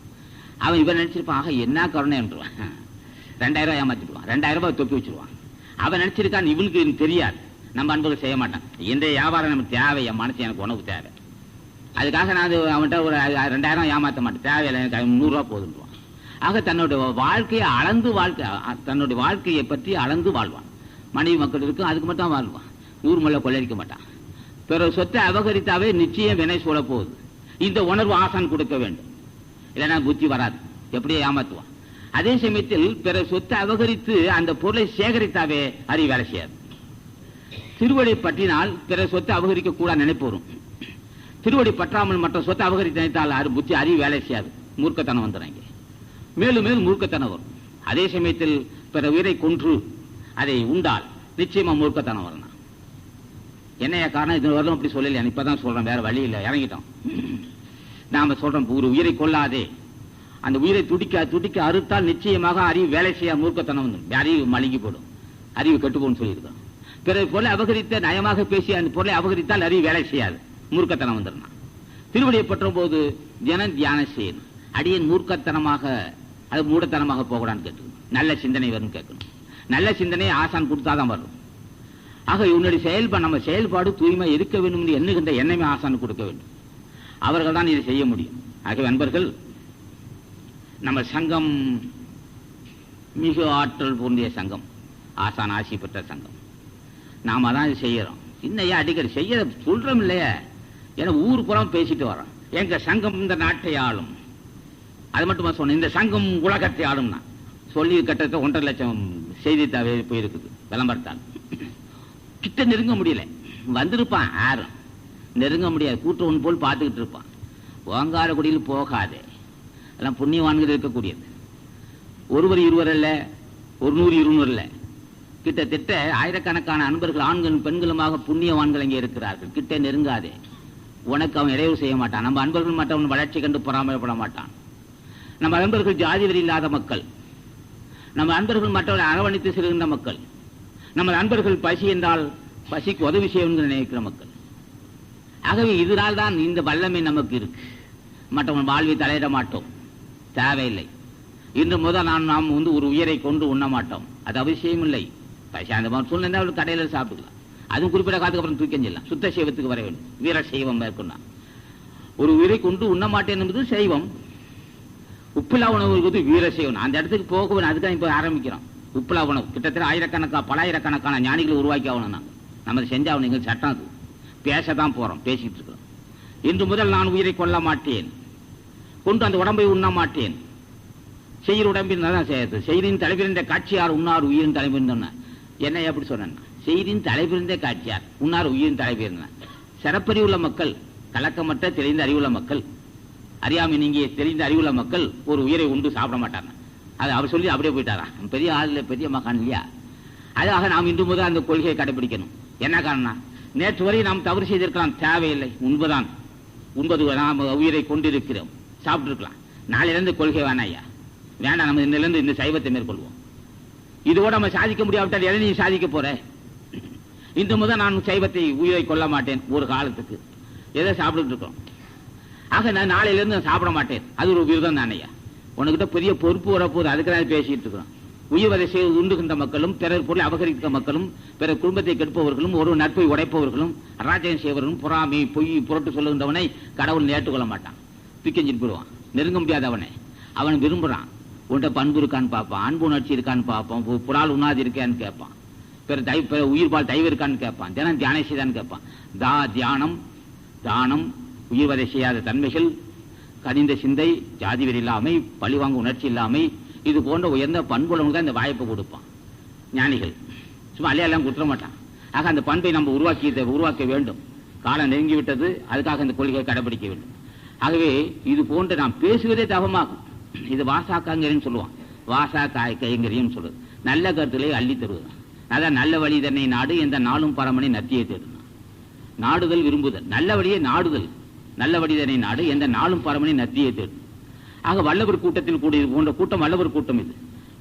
அவன் இவன் நினைச்சிருப்பான், ஆக என்ன கருணை என்றுவான். 2000 ரூபாய் ஏமாத்திடுவான், 2000 ரூபாய் தொப்பி வச்சிருவான். அவன் நினைச்சிருக்கான், இவனுக்கு தெரியாது. நம்ம அன்பர்கள் செய்ய மாட்டான். இந்த வியாபாரம் நமக்கு தேவை, என் மனசு எனக்கு உணவு தேவை, அதுக்காக நான் அவன்கிட்ட ஒரு 2000 ஏமாற்ற மாட்டேன், தேவையில்லை, எனக்கு 100 ரூபா போதுன்றான். ஆக தன்னுடைய வாழ்க்கையை அளந்து தன்னுடைய வாழ்க்கையை பற்றி அளந்து வாழ்வான். மனைவி மக்கள் இருக்கும், அதுக்கு மட்டும் வாழ்வான். ஊர் மல்ல கொள்ளடிக்க மாட்டான். பிற சொத்தை அபகரித்தாவே நிச்சயம் வினை சூழ போகுது. இந்த உணர்வு ஆசான் கொடுக்க வேண்டும், இல்லைன்னா புத்தி வராது, எப்படியே ஏமாத்துவான். அதே சமயத்தில் பிற சொத்தை அபகரித்து அந்த பொருளை சேகரித்தாவே அறிவு வேலை செய்யாது. திருவடி பற்றினால் பிற சொத்தை அபகரிக்க கூட நினைப்பு வரும். திருவடி பற்றாமல் மற்ற சொத்தை அபகரித்து நினைத்தால் புத்தி அறிவு வேலை செய்யாது, மூர்க்கத்தனம் வந்துடுறாங்க. மேலும் மேலும் மூர்க்கத்தனம் வரும். அதே சமயத்தில் பிற உயிரை கொன்று அதை உண்டால் நிச்சயமா மூர்க்கத்தனம் வரணும். என்னைய காரணம்? இது வரலும் அப்படி சொல்லல, இப்பதான் சொல்றேன், வேற வழி இல்லை, இறங்கிட்டோம். நாம சொல்றோம், ஒரு உயிரை கொள்ளாதே, அந்த உயிரை துடிக்க அறுத்தால் நிச்சயமாக அறிவு வேலை செய்ய மூர்க்கத்தனம் வந்து அறிவு மழுங்கி போடும், அறிவு கெட்டுப்போன்னு சொல்லியிருக்கோம். பிறகு பொருளை அபகரித்த நயமாக பேசி அந்த பொருளை அபகரித்தால் அறிவு வேலை செய்யாது, மூர்க்கத்தனம் வந்துடணும். திருவடியை பற்ற போது தியானம் செய்யணும். அடியன் மூர்க்கத்தனமாக அது மூடத்தனமாக போகலான்னு கேட்கணும். நல்ல சிந்தனை வரும் கேட்கணும். நல்ல சிந்தனை ஆசான் கொடுத்தாதான் வரும். ஆக உன்னுடைய நம்ம செயல்பாடு தூய்மை இருக்க வேண்டும் என்று எண்ணுகின்ற எண்ணமே ஆசான் கொடுக்க வேண்டும். அவர்கள் தான் இதை செய்ய முடியும். ஆகவே அன்பர்கள், நம்ம சங்கம் மிக ஆற்றல் பொருந்திய சங்கம், ஆசான் ஆசி பெற்ற சங்கம். நாம தான் இது செய்யறோம். இன்னையா அடிக்கடி செய்ய சொல்றோம் இல்லையா? ஏன்னா ஊர் புறம் பேசிட்டு வரோம், எங்க சங்கம் இந்த நாட்டை ஆளும். அது மட்டுமா சொன்ன, இந்த சங்கம் உலகத்தை ஆளும்னா சொல்லி கட்டத்தை 1.5 லட்சம் செய்தித்தாவே போயிருக்குது விளம்பரத்தால். கிட்ட நெருங்க முடியல, வந்திருப்பான் யாரும் நெருங்க முடியாது, கூட்டம் ஒன்று போல் பார்த்துக்கிட்டு இருப்பான். ஓங்காரக்குடியில் போகாதே, எல்லாம் புண்ணியவான்கள் இருக்கக்கூடியது. ஒருவர் இருவர் அல்ல, 100 200 அல்ல, கிட்டத்தட்ட ஆயிரக்கணக்கான அன்பர்கள் ஆண்களும் பெண்களுமாக புண்ணியவான்கள் இங்கே இருக்கிறார்கள். கிட்ட நெருங்காதே, உனக்கு அவன் இடையூறு செய்ய மாட்டான். நம்ம அன்பர்கள் மற்றவன் வளர்ச்சி கண்டு பொறாமைப்பட மாட்டான். நம்ம அன்பர்கள் ஜாதி வரி இல்லாத மக்கள், நம்ம அன்பர்கள் மற்றவர்களை அரவணைத்து செல்கின்ற மக்கள், நம்ம அன்பர்கள் பசி என்றால் பசிக்கு உதவி செய்யும் நினைக்கிற மக்கள். ஆகவே இதனால் தான் இந்த வல்லமை நமக்கு இருக்கு. மற்றவன் வாழ்வை தலையிட மாட்டோம், தேவையில்லை. இன்று முதல் நாம் ஒரு உயிரை கொண்டு உண்ண மாட்டோம், அது அவசியம் இல்லை. பசி அந்த மாதிரி சூழ்நிலை ஒரு கடையில் சாப்பிட்டுக்கலாம், அதுவும் குறிப்பிட்ட காலத்துக்கு அப்புறம் தூக்கி செல்லலாம். சுத்த சைவத்துக்கு வர வேண்டும், வீர சைவம் மேற்கொண்டா. ஒரு உயிரை கொண்டு உண்ண மாட்டேன் என்பது சைவம். உப்புலா உணவு வீர சைவம். அந்த இடத்துக்கு போக வேண்டும், அதுக்காக இப்போ ஆரம்பிக்கிறோம். உப்புலா உணவு கிட்டத்தட்ட பல ஆயிரக்கணக்கான ஞானிகளை உருவாக்கி ஆகணும். நம்ம செஞ்சு ஆகணும், எங்களுக்கு சட்டம் அது. பேசதான் போறோம், பேசிட்டு இருக்கிறோம். இன்று முதல் நான் உயிரை கொல்ல மாட்டேன், கொண்டு அந்த உடம்பை உண்ண மாட்டேன். செய்கிற உடம்பின் தான் செய்யறது. செய்தின் தலைவர் என்ற காட்சியார் உண்ணார் உயிரின் தலைவர் சொன்ன என்ன எப்படி சொன்ன? செய்தியின் தலைபிருந்த காட்சியார் உன்னார் உயிரின் தலைபிருந்தான். சிறப்பறிவுள்ள மக்கள், கலக்கமற்ற தெளிந்த அறிவுள்ள மக்கள், அறியாமை நீங்க தெளிந்த அறிவுள்ள மக்கள் ஒரு உயிரை உண்டு சாப்பிட மாட்டாங்க. அது அவர் சொல்லி அப்படியே போயிட்டாராம். பெரிய ஆள், பெரிய மகான் இல்லையா? அதுக்காக நாம் இன்று முதல் அந்த கொள்கையை கடைபிடிக்கணும். என்ன காரணம்? நேற்று வரை நாம் தவறு செய்திருக்கலாம், தேவையில்லை. உண்பதான், உண்பது நாம் உயிரை கொண்டிருக்கிறோம், சாப்பிட்டு இருக்கலாம். நாளிலிருந்து கொள்கை வேணாம் ஐயா, வேண்டாம். நம்ம இன்னிலிருந்து இந்த சைவத்தை மேற்கொள்வோம். இதோட நம்ம சாதிக்க முடியாவிட்டால் எதை நீ சாதிக்க போற? இன்று முதல் நான் சைவத்தை உயிரை கொள்ள மாட்டேன். ஒரு காலத்துக்கு எதை சாப்பிட்டு இருக்கோம். ஆக நான் நாளையிலிருந்து சாப்பிட மாட்டேன். அது ஒரு விரதம் தானையா. உனக்கிட்ட பெரிய பொறுப்பு வரப்போது, அதுக்கு தான் பேசிட்டு இருக்கிறோம். உயிர் வதை செய்து உண்டுகின்ற மக்களும், பிறர் பொருளை அபகரிக்கிற மக்களும், பிறர் குடும்பத்தை கெடுப்பவர்களும், ஒரு நட்பை உடைப்பவர்களும், அராஜகம் செய்வர்களும், பொறாமை பொய் புரட்டு சொல்லுகின்றவனை கடவுள் ஏற்றுக்கொள்ள மாட்டான். தூக்கஞ்சிட்டு போடுவான். நெருங்க முடியாதவனை அவன் விரும்புறான். உன்கிட்ட பண்பு இருக்கான்னு பார்ப்பான், அன்பு உணர்ச்சி இருக்கான்னு பார்ப்பான், புறால் உண்ணாது இருக்கான்னு கேட்பான், பிற உயிர்பால் தயவு இருக்கான்னு கேட்பான், தினம் தியானம் செய்தான்னு கேட்பான். தியானம், தானம், உயிர் வதை செய்யாத தன்மைகள், கனிந்த சிந்தை, ஜாதி வெறி இல்லாமை, பழிவாங்க உணர்ச்சி இல்லாமை, இது போன்ற உயர்ந்த பண்புள்ளவங்க இந்த வாய்ப்பை கொடுப்பான் ஞானிகள். சும்மா அலையெல்லாம் குற்ற மாட்டான். ஆக அந்த பண்பை நம்ம உருவாக்க வேண்டும். காலம் நெருங்கிவிட்டது, அதுக்காக இந்த கொள்கையை கடைபிடிக்க வேண்டும். ஆகவே இது போன்று நாம் பேசுவதே தவமாகும். இது வாசா காங்கரின்னு சொல்லுவான், வாசா கைங்கரியும் சொல்லுது. நல்ல கருத்துக்களை அள்ளி தருவது. அதான் நல்ல வழி தன்னை நாடு, எந்த நாளும் பரமனை நத்தியை தேடுதான். நாடுதல் விரும்புதல், நல்ல வழியை நாடுதல், நல்ல வழிதனை நாடு, எந்த நாளும் பரமனை நத்தியை தேடும். ஆக வல்லவர் கூட்டத்தில் கூடியது போன்ற கூட்டம் வல்லவர் கூட்டம். இது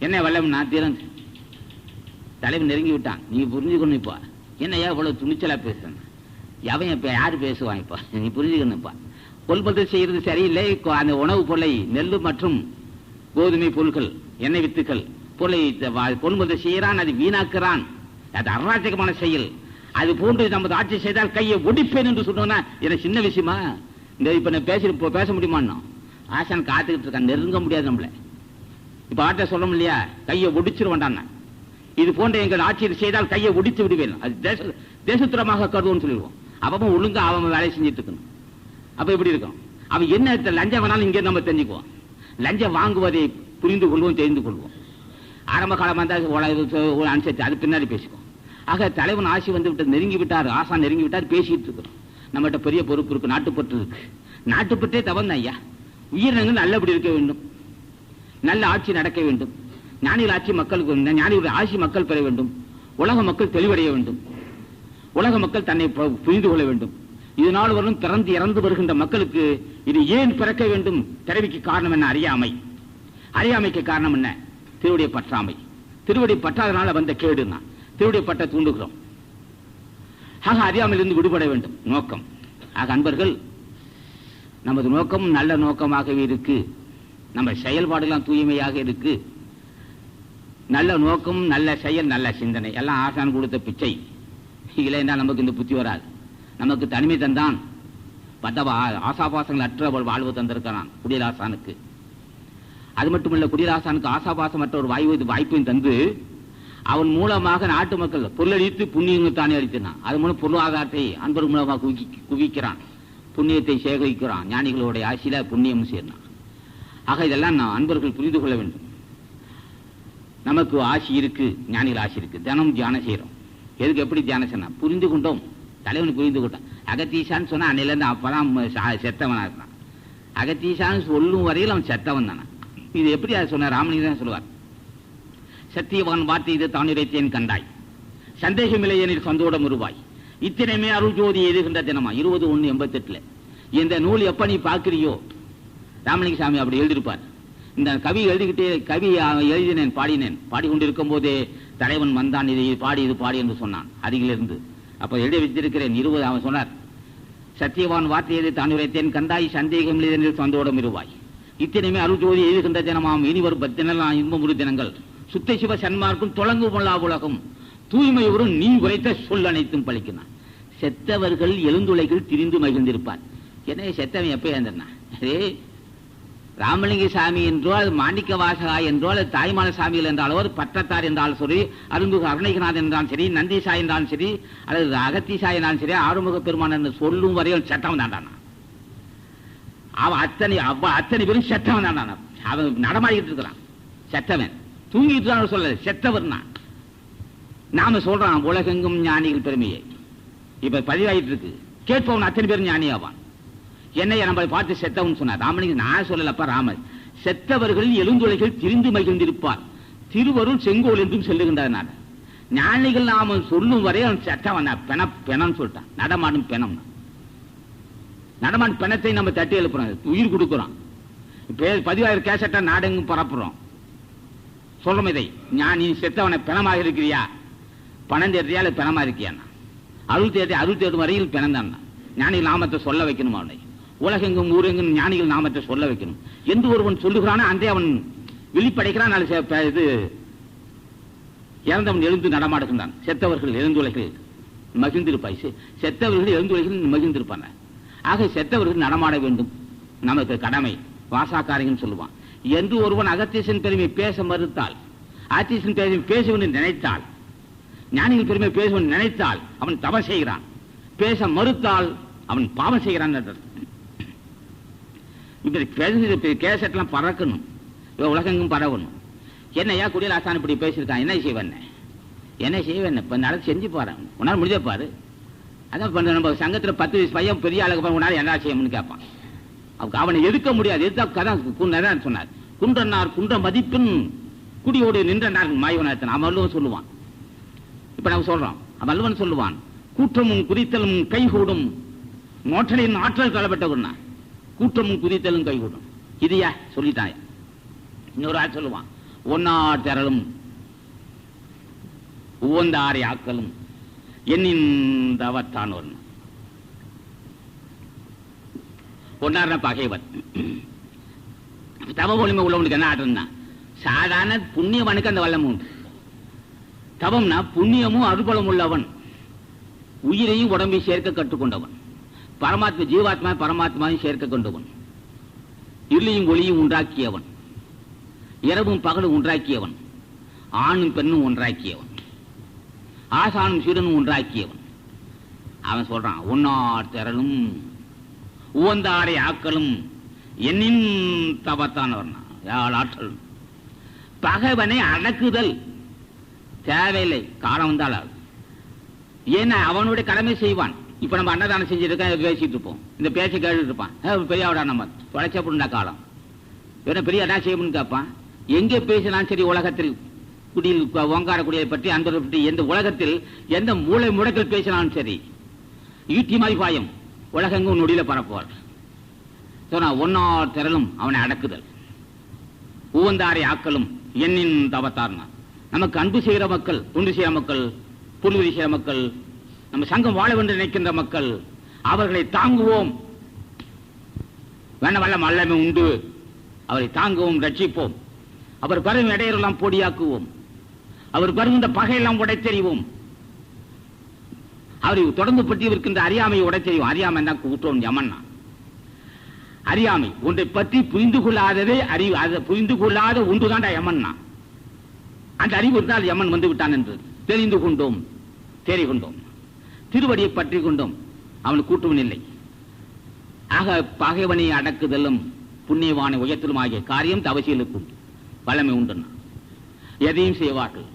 என்ன வல்லவன்? நான் திறன் தலைவன் நெருங்கி விட்டான். நீ புரிஞ்சுக்கணும். இப்ப என்னையா இவ்வளவு துணிச்சலா பேசுறேன்? எவன் இப்ப யாரு பேசுவான்? இப்ப நீ புரிஞ்சுக்கணும்ப்பா. கொள்முதல் செய்யறது சரியில்லை. அந்த உணவுப் பொருளை, நெல் மற்றும் கோதுமை பொருட்கள், எண்ணெய் வித்துக்கள் பொருளை கொள்முதல் செய்யறான், அது வீணாக்குறான். அது அராஜகமான செயல். அது போன்று நமது ஆட்சி செய்தால் கையை ஒடிப்பேன் என்று சொன்னா என்ன சின்ன விஷயமா? இந்த இப்ப நான் பேச முடியுமா? ஆசான் காத்துக்கிட்டு இருக்கான், நெருங்க முடியாது நம்மள. இப்ப ஆட்ட சொல்ல இல்லையா, கையை ஒடிச்சிருவான். இது போன்ற எங்கள் ஆட்சியில் செய்தால் கையை ஒடித்து விடுவேன், அது தேசத்துறமாக கருதுவோம் சொல்லிடுவோம். அப்ப ஒழுங்கா அவன் வேலை செஞ்சுட்டு இருக்கணும். அப்ப எப்படி இருக்கும்? அவன் என்ன லஞ்சம் வேணாலும் இங்கே நம்ம தெரிஞ்சுக்குவோம். லஞ்சம் வாங்குவதை புரிந்து கொள்வோம், தெரிந்து கொள்வோம். ஆரம்ப காலமா இருந்தால் அனுசரிச்சு அது பின்னாடி பேசிக்குவோம். ஆக தலைவன் ஆட்சி வந்து விட்டு நெருங்கி விட்டார், ஆசான் நெருங்கி விட்டார், பேசிட்டு இருக்கிறோம். நம்மகிட்ட பெரிய பொறுப்பு இருக்கு, நாட்டுப்பற்று இருக்கு. நாட்டுப்பற்றே தவறு ஐயா. உயிரினங்கள் நல்லபடி இருக்க வேண்டும், நல்ல ஆட்சி நடக்க வேண்டும், ஞானிகள் ஆட்சி மக்களுக்கு, ஞானிகளுடைய ஆட்சி மக்கள் பெற வேண்டும், உலக மக்கள் தெளிவடைய வேண்டும், உலக மக்கள் தன்னை புரிந்து கொள்ள வேண்டும். இதனால் வரும் பிறந்து இறந்து வருகின்ற மக்களுக்கு இது ஏன் பிறக்க வேண்டும்? பிறவிக்கு காரணம் என்ன? அறியாமை. அறியாமைக்கு காரணம் என்ன? திருவடியை பற்றாமை. திருவடி பற்றாதனால வந்த கேடு தான். திருவடியை பற்ற தூண்டுகிறோம். ஆக அறியாமையிலிருந்து விடுபட வேண்டும் நோக்கம். ஆக அன்பர்கள், நமது நோக்கம் நல்ல நோக்கமாகவே இருக்கு. நம்ம செயல்பாடுலாம் தூய்மையாக இருக்கு. நல்ல நோக்கம், நல்ல செயல், நல்ல சிந்தனை எல்லாம் ஆசான் கொடுத்த பிச்சை. இல்லைன்னா நமக்கு இந்த புத்தி வராது. நமக்கு தனிமை தந்தான், ஆசாபாசங்கள் அற்ற வாழ்வு தந்திருக்கிறான் குடியராசானுக்கு. அது மட்டுமல்ல, குடியராசானுக்கு ஆசாபாசமற்ற ஒரு வாய்ப்பையும் தந்து அவன் மூலமாக நாட்டு மக்கள் பொருளளித்து புண்ணியங்கள் தானே அளித்தான். அது மூலம் பொருளாதாரத்தை அன்பர் மூலமாக குவிக்கிறான், புண்ணியத்தை சேகரிக்கிறான். ஞானிகளுடைய ஆட்சியில புண்ணியம் சேர்ந்தான். ஆக இதெல்லாம் நான் அன்பர்கள் புரிந்து கொள்ள வேண்டும். நமக்கு ஆட்சி இருக்கு, ஞானிகள் ஆட்சி இருக்கு. தினம் தியானம் செய்யறோம். எதுக்கு? எப்படி தியானம் செய்யணும்? புரிந்து கொண்டோம். தலைவன் புரிந்து கொண்டான். அகத்தீசான்னு சொன்னா அன்னையிலேருந்து அப்பதான் செத்தவனா இருந்தான். அகத்தீசான்னு சொல்லும் வரையில் அவன் செத்தவன் தானே. இது எப்படி அதை சொன்ன? ராமலிங்க தான் சொல்லுவார். சத்தியவான் வார்த்தை இது தான் இறைத்தேன் கண்டாய், சந்தேகமில்லை எனில் சந்தோடம் உருவாய், இத்தனைமே அருள் ஜோதி எழுதுகின்ற தினமா 20/1/88. இந்த நூல் எப்ப நீ பார்க்கிறியோ, ராமலிங்க சாமி அப்படி எழுதியிருப்பார். இந்த கவி எழுதிக்கிட்டே, கவி எழுதினேன், பாடினேன், பாடிக்கொண்டிருக்கும் போதே தலைவன் வந்தான், இது பாடி என்று சொன்னான் அருகிலிருந்து. அப்ப எழுதி வச்சிருக்கிறேன் 20. அவன் சொன்னார், சத்தியவான் வார்த்தையை தான் உரைத்தேன் கண்டாய், சந்தேகம் எனில் சந்தோடம் இருவாய், இத்தனைமே அருள் ஜோதி எழுதுகின்ற தினமாம், இனி வரும் 10 தினம் இன்பமுறு தினங்கள், சுத்த சிவ சன்மார்க்கும் தொடங்கு கொள்ளா உலகம், தூய்மை ஒரு நீ உரைத்த சொல் அனைத்தும் பழிக்கிறான். செத்தவர்கள் எழுந்துளைகள் திரிந்து மகிழ்ந்திருப்பார். என்ன செத்தவன் எப்ப எழுந்திருந்தான்? அதே ராமலிங்க சாமி என்றோ, அது மாணிக்க வாசகா என்றோ, அது தாய்மான சாமிகள் என்றாலோ, அது பட்டத்தார் என்றாலும் சரி, அருள்மிகு அருணகிரிநாதன் என்றாலும் சரி, நந்திசா என்றாலும் சரி, அல்லது அகத்திசா என்றாலும் சரி, ஆறுமுக பெருமான் என்று சொல்லும் வரையில் சட்டவன் தாண்டானா. அவன் அத்தனை பேரும் செத்தவன் தாண்டானா. அவன் நடமாடிக்கிட்டு இருக்கிறான். செத்தவன் தூங்கிட்டு சொல்ல செத்தவர்னா நாம சொல்றோம் உலகெங்கும் ஞானிகள் பெருமையை. இப்ப பதிவாயிட்டு இருக்கு, கேட்பவன் அத்தனை பேர் ஞானி ஆவான். என்னைய நம்ம பார்த்து செத்தவன் சொன்னார். ராமனுக்கு நான் சொல்லலப்பா, ராமர் செத்தவர்களில் எழுந்துளைகள் திரிந்து மகிழ்ந்திருப்பார், திருவருள் செங்கோல் என்றும் சொல்லுகின்றார். ஞானிகள் நாம சொல்லும் வரை அவன் செத்தவன் பெணம் சொல்லிட்டான். நடமாடும் பெணம், நடமாடும் பெணத்தை நம்ம தட்டி எழுப்புறோம், உயிர் கொடுக்கிறோம். பதிவாயிரம் கேசட்டா நாடெங்கும் பரப்புறோம், சொல்றோம் இதை. ஞானி செத்தவனை பெணமாக இருக்கிறியா, பணம் தேர்த்தியா பெணமா இருக்கியா? 67 வரையில் பிறந்தான். ஞானிகள் நாமத்தை சொல்ல வைக்கணும். அவனை உலகெங்கும் ஊரெங்கும் ஞானிகள் நாமத்தை சொல்ல வைக்கணும் என்று ஒருவன் சொல்லுகிறானோ அன்றே அவன் விழிப்படைக்கிறான். இது இறந்தவன் எழுந்து நடமாடுகின்றான். செத்தவர்கள் எழுந்துலைகள் மகிழ்ந்திருப்பாய், செத்தவர்கள் எழுந்துலைகள் மகிழ்ந்திருப்பாங்க. ஆக செத்தவர்கள் நடமாட வேண்டும், நமக்கு கடமை, வாசாக்காரின்னு சொல்லுவான். என்று ஒருவன் அகத்தீசன் பெருமை பேச மறுத்தால், ஆத்தீசன் பெருமை பேசுவன் நினைத்தால், ஞானிகள் பெருமை பேசுவன் நினைத்தால் அவன் தவறு செய்கிறான், பேச மறுத்தால் அவன் பாவம் செய்கிறான். இப்ப கேசட்லாம் பறக்கணும், உலகெங்கும் பரவணும். என்னையா குடியில் ஆசான் இப்படி பேசியிருக்கான், என்ன செய்வேன், என்ன செய்வேன், இப்ப நாளைக்கு செஞ்சு பாரு, உன்னால முடிஞ்ச பாரு. அதான் நம்ம சங்கத்தில் 10 வயசு பையன் பெரிய ஆளுக்கு உன்னால என்ன செய்யணும்னு கேட்பான். அவனை எதிர்க்க முடியாது. எதிர்த்தா சொன்னார், குன்றனார் குன்ற மதிப்பின் குடியோடு நின்றனார் மாயவனத்தன் அவன் சொல்லுவான். இப்ப நம்ம சொல்றோம், வள்ளுவன் சொல்லுவான், கூற்றமும் குதித்தலும் கைகூடும், நோற்றலின் ஆற்றல் களப்பட்ட கூற்றமும் குதித்தலும் கைகூடும். இதையா சொல்லிட்டான். இன்னொரு ஆள் சொல்லுவான், ஒன்னார் திரளும் உவந்தாரை ஆக்கலும் என்னின் தவத்தான். ஒன்னார்னா பகைவன். தவ ஒளிமை உள்ளவனுக்கு என்ன ஆற்றல்னா, சாதாரண புண்ணியவனுக்கு அந்த வல்லமும் உண்டு. தவம்னா புண்ணியமும் அருபலம் உள்ளவன், உயிரையும் உடம்பை சேர்க்க கற்றுக்கொண்டவன், பரமாத்மா ஜீவாத்மா பரமாத்மாவையும் சேர்க்க கொண்டவன், இருளையும் ஒளியும் உண்டாக்கியவன், இரவும் பகலும் ஒன்றாக்கியவன், ஆணும் பெண்ணும் ஒன்றாக்கியவன், ஆசானும் சீரனும் ஒன்றாக்கியவன். அவன் சொல்றான், உன்னார் திரளும் உவந்தாரை ஆக்கலும் என்னின் தவத்தானவன் ஆற்றல். பகைவனை அடக்குதல் தேவையில்லை, காலம் வந்தால். ஏன்னா அவனுடைய கடமை செய்வான். இப்ப நம்ம அன்னதானம் செஞ்சிருக்கேன், பேசிட்டு இருப்போம், இந்த பேச்சை கேட்டு இருப்பான், பெரியாவிடா நம்ம தொலைச்சப்படா காலம், வேற பெரிய என்ன செய்யணும்னு கேட்பான். எங்கே பேசினாலும் சரி, உலகத்தில் குடியில் ஓங்கார குடியை பற்றி அந்த பற்றி எந்த உலகத்தில் எந்த மூளை முடக்கில் பேசினாலும் சரி, ஈட்டி மாதிரி பாயம் உலகெங்கும் நொடியில பரப்புவார். சொன்னா ஒன்னார் திரளும் அவனை அடக்குதல், உவந்தாரை ஆக்கலும் என்னின் தவத்தார்னா. நமக்கு அன்பு செய்கிற மக்கள், தொண்டு செய்கிற மக்கள், புல்வெளி செய்கிற மக்கள், நம்ம சங்கம் வாழ வேண்டும் நினைக்கின்ற மக்கள், அவர்களை தாங்குவோம். வேண வல்லம் அல்லமே உண்டு, அவரை தாங்குவோம், ரட்சிப்போம். அவர் வரும் இடையரெல்லாம் பொடியாக்குவோம், அவர் வருகின்ற பகையெல்லாம் உடைத்தெறிவோம், அவரை தொடர்ந்து பற்றி இருக்கின்ற அறியாமையை உடைத்தெறிவோம். அறியாமை என்ன கூட்டம் யமன்னா, அறியாமை ஒன்றை பற்றி புரிந்து கொள்ளாததே அறிவு, அதை புரிந்து கொள்ளாத ஒன்றுதான்டா யமன்னா. அந்த அறிவு இருந்தால் யமன் வந்து விட்டான் என்று தெரிந்து கொண்டோம், தேறிக்கொண்டோம், திருவடியை பற்றி கொண்டோம், அவனுக்கு கூட்டுவன் இல்லை. ஆக பகைவனை அடக்குதலும் புண்ணியவானை உயர்த்தலும் ஆகிய காரியம் தவசியலுக்கு உண்டு, வல்லமை உண்டுன்னா. எதையும் செய்வார்கள்.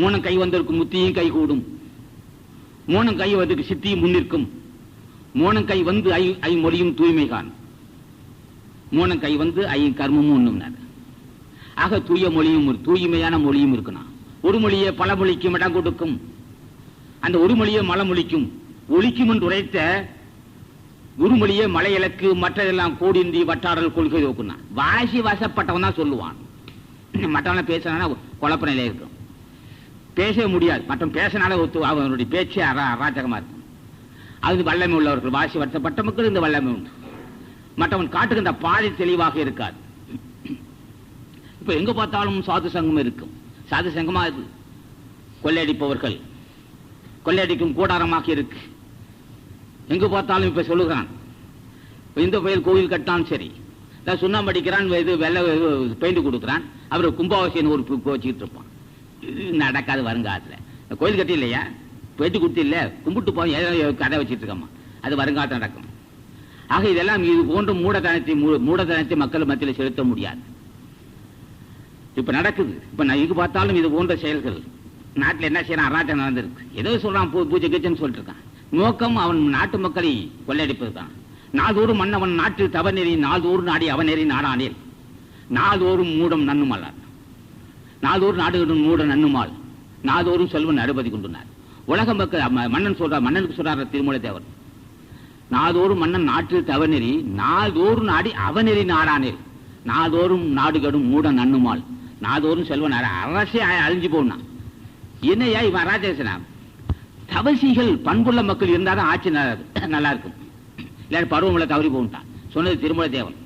மூணம் கை வந்ததற்கு முத்தியும் கை கூடும், மூணம் கை வந்ததுக்கு சித்தியும் முன்னிற்கும், மூணம் கை வந்து ஐமொழியும் தூய்மை கான், மூணம் கை வந்து கர்மமும் ஒண்ணும்னாரு. ஆக தூய மொழியும் தூய்மையான மொழியும் இருக்கணும். ஒரு மொழியை பல மொழிக்கும் இடம் கொடுக்கும், அந்த ஒரு மொழியை மலை மொழிக்கும் ஒழிக்கும் என்று உரைத்த குருமொழியே மலை இலக்கு, மற்றதெல்லாம் கோடின்றி வட்டாரல் கொள்கை நோக்குனா. வாசி வாசப்பட்டவன் தான் சொல்லுவான், மற்றவன பேசினா குழப்ப நிலையில இருக்கும், பேசவே முடியாது. மற்ற பேசினால அவனுடைய பேச்சு அராஜகமா இருக்கும். அது வல்லமை உள்ளவர்கள், வாசி வருத்தப்பட்ட மக்கள் இந்த வல்லமை உண்டு. மற்றவன் காட்டுகின்ற பாதை தெளிவாக இருக்காது. இப்ப எங்க பார்த்தாலும் சாது சங்கம் இருக்கும். சாது சங்கமா இது கொள்ளையடிப்பவர்கள் கொள்ளையடிக்கும் கூடாரமாக இருக்கு. எங்க பார்த்தாலும் இப்ப சொல்லுகிறான், இந்த கோயில் கோயில் கட்டாலும் சரி, சுண்ணாம்பு அடிக்கிறான், வெள்ளை பெயிண்ட் கொடுக்குறான், அவர் கும்பாவசியம் ஒரு வச்சுக்கிட்டு இருப்பான். நடக்காது வருங்காலத்துல. கோயில் கட்டி இல்லையா, பெயிண்ட் கொடுத்து இல்ல, கும்பிட்டு போய் கதை வச்சுட்டு இருக்கமா, அது வருங்காலத்தில் நடக்கும். ஆக இதெல்லாம் இது போன்ற மூடத்தனத்தை மக்கள் மத்தியில் செலுத்த முடியாது. இப்ப நடக்குது. இப்ப நான் எங்கு பார்த்தாலும் இது போன்ற செயல்கள் நாட்டில் என்ன செய்யறான், அராஜகம் நடந்திருக்கு, ஏதோ சொல்றான், பூஜை கீச்சன்னு சொல்லிட்டு இருக்கான். நோக்கம் அவன் நாட்டு மக்களை கொள்ளையடிப்பதுதான். நாள்தோறும் மன்னவன் நாட்டு தவநெறி, நாள்தோறும் நாடி அவநெறி நாடானேல், நாள்தோறும் மூடம் நன்னுமாள், நாள்தோறும் நாடுகளும் மூட நன்னுமாள், நாள்தோறும் செல்வன் அறுபதி கொண்டுனார். உலக மக்கள் மன்னன் சொல்றார், மன்னனுக்கு சொல்றார் திருமூல தேவர், நாள்தோறும் மன்னன் நாட்டு தவநெறி, நாள்தோறும் நாடி அவநெறி நாடானேல், நாள்தோறும் நாடுகளும் மூட நன்னுமாள், நாள்தோறும் செல்வன் அரசே அழிஞ்சு போனா. என்னையா இவன் ராஜேசனா? தவசிகள் பண்புள்ள மக்கள் இருந்தாதான் ஆட்சி நல்லா இருக்கும், இல்லாட்டி பருவங்களை தவறி போட்டான் சொன்னது திருமூல தேவன்.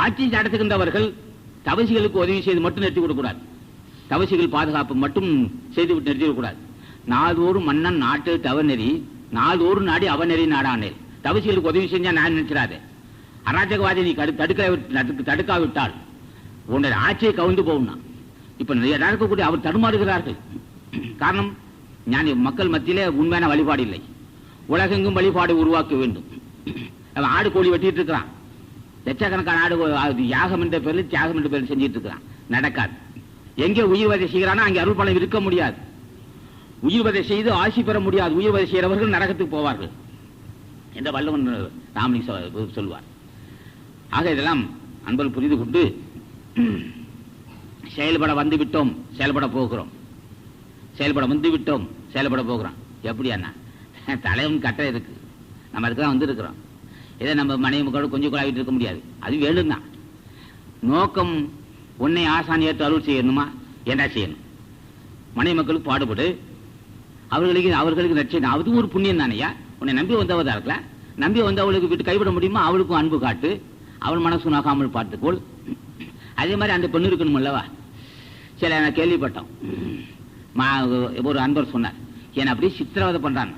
ஆட்சி நடத்துகின்றவர்கள் தவசிகளுக்கு உதவி செய்து மட்டும் நிறுத்தி விடக்கூடாது, தவசிகள் பாதுகாப்பு மட்டும் செய்துவிட்டு நிறுத்திவிடக்கூடாது. நாள்தோறும் மன்னன் நாட்டு தவநெறி, நாள்தோறும் நாடி அவநெறி நாடானேல். தவசிகளுக்கு உதவி செஞ்சா நான் நினைச்சிடாதே, அராஜகவாதி நீ தடுக்காவிட்டால் உன்னுடைய ஆட்சியை கவுந்து போகணும். இப்ப நடக்கக்கூடிய அவர் தடுமாறுகிறார்கள். காரணம், ஞானி மக்கள் மத்தியிலே உண்மையான வழிபாடு இல்லை, உலகெங்கும் வழிபாடு உருவாக்க வேண்டும். அவன் ஆடு கோழி வெட்டிட்டு இருக்கிறான், லட்சக்கணக்கான ஆடு யாகம் என்ற பேரில் தியாகம் என்ற பேரில் செஞ்சிட்டு இருக்கிறான், நடக்காது. எங்கே உயிர் வதை செய்கிறானோ அங்கே அருள் பலம் இருக்க முடியாது, உயிர் வதை செய்து ஆட்சி பெற முடியாது. உயிர் வதை செய்கிறவர்கள் நரகத்துக்கு போவார்கள் என்ற வள்ளுவன் ராமலிங்க சொல்வார். ஆக இதெல்லாம் அன்பர்கள் புரிந்து கொண்டு செயல்பட வந்து விட்டோம், செயல்பட போகிறோம், செயல்பட வந்து விட்டோம், செயல்பட போகிறோம். எப்படி அண்ணா? தலைவன் கட்டை இருக்கு, நம்ம அதுக்கு தான் வந்து இருக்கிறோம். இதை நம்ம மனைவி மக்களோட கொஞ்சம் குழாவிட்டு இருக்க முடியாது, அது வேணும் தான். நோக்கம் உன்னை ஆசான் ஏற்று அருள் செய்யணுமா, என்ன செய்யணும்? மனைவி மக்களுக்கு பாடுபடு, அவர்களுக்கு நச்சை, அது ஒரு புண்ணியம் தானையா. உன்னை நம்பி வந்தவதா இருக்கல, நம்பி வந்தவளுக்கு விட்டு கைவிட முடியுமா? அவளுக்கும் அன்பு காட்டு, அவள் மனசு நோக்காமல் பார்த்துக்கொள். அதே மாதிரி அந்த பெண்ணு இருக்கணும் அல்லவா? சில கேள்விப்பட்டோம், ஒரு அன்பர் சொன்னார், என்னை அப்படியே சித்திரவதை பண்றான்,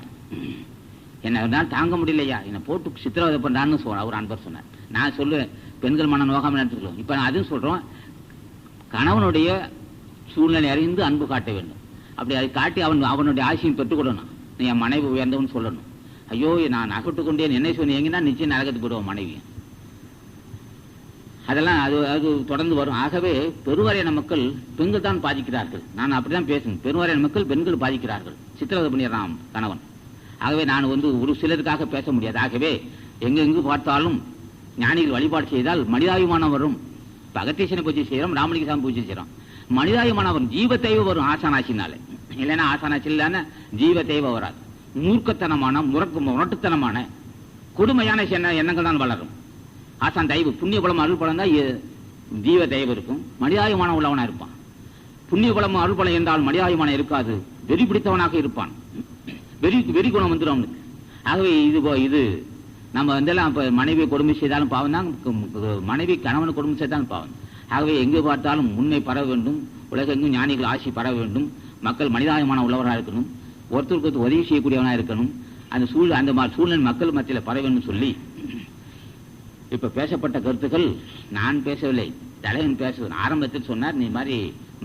என்ன தாங்க முடியலையா, என்னை போட்டு சித்திரவதை பண்றான்னு ஒரு அன்பர் சொன்னார். நான் சொல்லுவேன், பெண்கள் மன நோக்காமல் எடுத்துக்கலாம். இப்ப நான் அதுவும் சொல்றோம், கணவனுடைய சூழ்நிலை அறிந்து அன்பு காட்ட வேண்டும். அப்படி அதை காட்டி அவனுடைய ஆசையும் பெற்றுக்கொள்ளணும். நீ என் மனைவி உயர்ந்தவன் சொல்லணும். ஐயோ நான் நகட்டு கொண்டேன் என்ன சொன்னீங்கன்னா நிச்சயம் நரகத்துக்கு போடுவோம் மனைவி. அதெல்லாம் அது தொடர்ந்து வரும். ஆகவே பெருவாரியான மக்கள் பெண்கள் தான் பாதிக்கிறார்கள். நான் அப்படிதான் பேசணும், பெருவாரியான மக்கள் பெண்கள் பாதிக்கிறார்கள், சித்திரவதை பண்ணிடுறான் கணவன். ஆகவே நான் ஒரு சிலருக்காக பேச முடியாது. ஆகவே எங்கெங்கு பார்த்தாலும் ஞானிகள் வழிபாடு செய்தால் மனிதாபிமானம் வரும். இப்ப அகத்தீசனை பூஜை செய்யறோம், ராமலிங்க சாமி பூஜை செய்யறோம், மனிதாபிமானம் வரும், ஜீவத்தைவ வரும் ஆசானாசினாலே. இல்லைன்னா ஆசானாசி இல்லைன்னா ஜீவத்தைவ வராது. மூர்க்கத்தனமான முரட்டுத்தனமான கொடுமையான எண்ணங்கள் தான் வளரும். ஆசான் தயவு, புண்ணிய குலம் அருள் பலம் தான் ஜீவ தயவு இருக்கும், மனிதாபிமானம் உள்ளவனா இருப்பான். புண்ணிய குலம் அருள் பலம் என்றால் மனிதாபிமானம் இருக்காது, வெறி பிடித்தவனாக இருப்பான், வெறி குணம் வந்துடும் அவனுக்கு. ஆகவே இது நம்ம வந்தெல்லாம் இப்ப மனைவியை கொடுமை செய்தாலும் பாவம் தான், மனைவி கணவனை கொடுமை செய்தாலும் பாவம். ஆகவே எங்கு பார்த்தாலும் உண்மை பரவ வேண்டும், உலகெங்கும் ஞானிகள் ஆட்சி பரவ வேண்டும், மக்கள் மனிதாபிமானம் உள்ளவராக இருக்கணும், ஒருத்தருக்கு உதவி செய்யக்கூடியவனா இருக்கணும். அந்த சூழ்நிலை மக்கள் மத்தியில் பரவ வேண்டும் சொல்லி இப்ப பேசப்பட்ட கருத்துக்கள் நான் பேசவில்லை, தலைவன் பேசுவேன். ஆரம்பத்தில் சொன்னார், நீ மாதிரி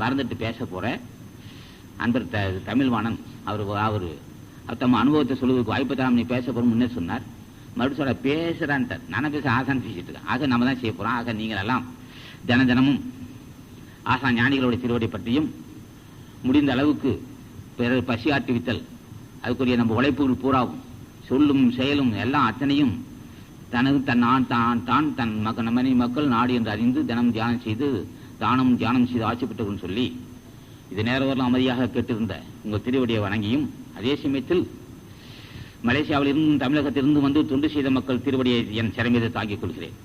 மறந்துட்டு பேச போற அன்பர் தமிழ்வாணன் அவர் தம் அனுபவத்தை சொல்லுவதற்கு வாய்ப்பு தான் நீ பேச போற முன்னே சொன்னார். மறுபடியும் சொல்ல பேசுறான்ட்டு நானே பேச ஆசான் பேசிட்டு இருக்கேன். ஆக நம்ம தான் செய்ய போறோம். ஆக நீங்கள் எல்லாம் தினமும் ஆசான் ஞானிகளுடைய திருவடி பற்றியும் முடிந்த அளவுக்கு பிறர் பசி ஆட்டுவித்தல் அதுக்குரிய நம்ம உழைப்புகள் பூராவும் சொல்லும் செயலும் எல்லாம் அத்தனையும் தனது தன் மனைவி மக்கள் நாடு என்று அறிந்து தினம் தியானம் செய்து தியானம் செய்து ஆட்சி பெற்றவர்கள் சொல்லி இது நேரம் அமைதியாக கேட்டிருந்த உங்கள் திருவடியை வணங்கியும், அதே சமயத்தில் மலேசியாவிலிருந்தும் தமிழகத்திலிருந்து வந்து தொண்டு செய்த மக்கள் திருவடியை என் சிறை மீது தாங்கிக் கொள்கிறேன்.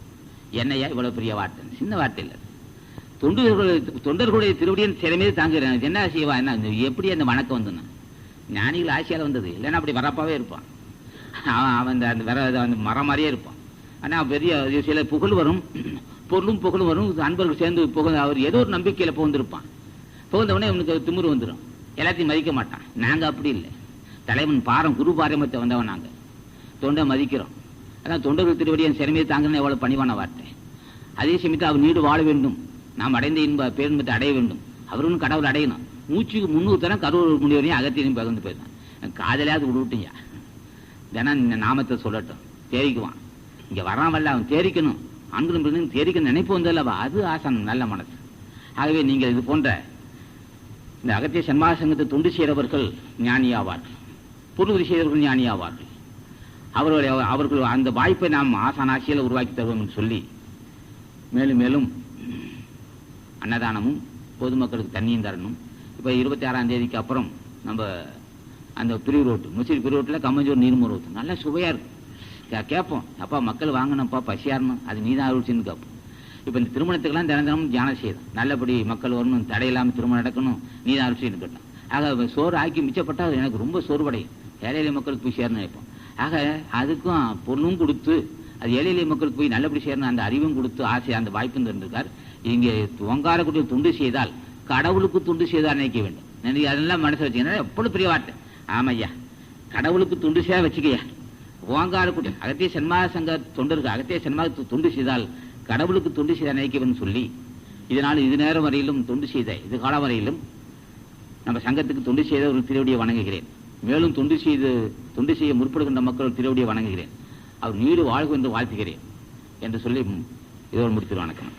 என்னையா இவ்வளவு பெரிய வார்த்தை, சின்ன வார்த்தை இல்லை. தொண்டர்களுடைய திருவடியின் சிறை மீது தாங்குகிறேன். என்ன செய்வா, என்ன எப்படி அந்த வணக்கம் வந்துன்னா ஞானிகள் ஆட்சியால் வந்தது, இல்லைன்னா அப்படி வரப்பாவே இருப்பான். அவன் அந்த மரம் மாதிரியே இருப்பான். ஆனா பெரிய சில புகழ் வரும், பொருளும் புகழும் வரும், அன்பர்கள் சேர்ந்து புகழ் அவர் ஏதோ ஒரு நம்பிக்கையில புகழ்ந்திருப்பான். புகழ்ந்தவனே அவனுக்கு திமிரு வந்துடும், எல்லாத்தையும் மதிக்க மாட்டான். நாங்க அப்படி இல்லை, தலைவன் குரு பாரம்பரியத்தை வந்தவன், நாங்க தொண்டை மதிக்கிறோம். அதான் தொண்டர்கள் திருவடியை சிறமையை தாங்கன்னு எவ்வளவு பணிவான வார்த்தை. அதே சமயத்தில் அவர் நீடு வாழ வேண்டும், நாம் அடைந்த பேரின்பத்தை அடைய வேண்டும், அவரும் கடவுள் அடையணும். மூச்சுக்கு 300 தரம் கருவூர் முடிவரையும் அகத்தியும் பகிர்ந்து போயிருந்தான். காதலையாவது விட்டுட்டீங்க, தினம் இந்த நாமத்தை சொல்லட்டும், தேரிக்குவான். இங்க வராமல்ல அவன் தேரிக்கணும், ஆண்களும் தேரிக்க நினைப்பு வந்தல்லவா, அது ஆசான் நல்ல மனசு. ஆகவே நீங்கள் இது போன்ற இந்த அகத்திய சன்மார்க்க சங்கத்தை தொண்டு செய்கிறவர்கள் ஞானியாவார்கள், பொருளுதவி செய்தவர்கள் ஞானியாவார்கள். அவர்கள் அந்த வாய்ப்பை நாம் ஆசானாசியில் உருவாக்கி தருவோம் என்று சொல்லி மேலும் மேலும் அன்னதானமும் பொதுமக்களுக்கு தண்ணியும் தரணும். இப்போ 26ஆம் தேதிக்கு அப்புறம் நம்ம அந்த பிரிவு ரோட்டு முசிறி பிரிவு ரோட்டில் கம்மஞ்சோறு நீர்மோர் ஊற்றும் நல்லா சுவையாக இருக்கும். கேட்போம், அப்பா மக்கள் வாங்கினப்பா பசியாரணும், அது நீதான் அருள்ச்சின்னு கேட்போம். இப்போ இந்த திருமணத்துக்கெல்லாம் தினம் தியானம் செய்யணும், நல்லபடி மக்கள் வரணும், தடையில்லாமல் திருமணம் நடக்கணும், நீதான் அருள்ச்சின்னு கேட்டோம். ஆக சோறு ஆக்கி மிச்சப்பட்டால் அது எனக்கு ரொம்ப சோர்வடையும், ஏழை எளிய மக்களுக்கு போய் சேரணும் வைப்போம். ஆக அதுக்கும் பொருளும் கொடுத்து அது ஏழை எளிய மக்களுக்கு போய் நல்லபடி சேரணும், அந்த அறிவும் கொடுத்து ஆசை அந்த வாய்ப்பும் தந்திருக்கார். இங்கே ஓங்காரக்குடிய தொண்டு செய்தால் கடவுளுக்கு தொண்டு செய்தால் நினைக்க வேண்டும். எனக்கு அதெல்லாம் மனசை வச்சுக்கணும், எப்பொழுது பெரிய வார்த்தை. ஆமையா, கடவுளுக்கு தொண்டு செய்ய வச்சுக்கையா. ஓங்காரக்குடி அகத்திய சன்மார்க்க சங்க தொண்டருக்கு அகத்திய சன்மார்க்க தொண்டு செய்தால் கடவுளுக்கு தொண்டு செய்த நினைக்கவேன்னு சொல்லி இதனால் இது நேரம் வரையிலும் தொண்டு செய்த இது காலம் வரையிலும் நம்ம சங்கத்துக்கு தொண்டு செய்த ஒரு திருவடியை வணங்குகிறேன். மேலும் தொண்டு செய்ய முற்படுகின்ற மக்கள் திருவடியை வணங்குகிறேன். அவர் நீடு வாழ்வு என்று வாழ்த்துகிறேன் என்று சொல்லி இதோடு முடித்து வணக்கம்.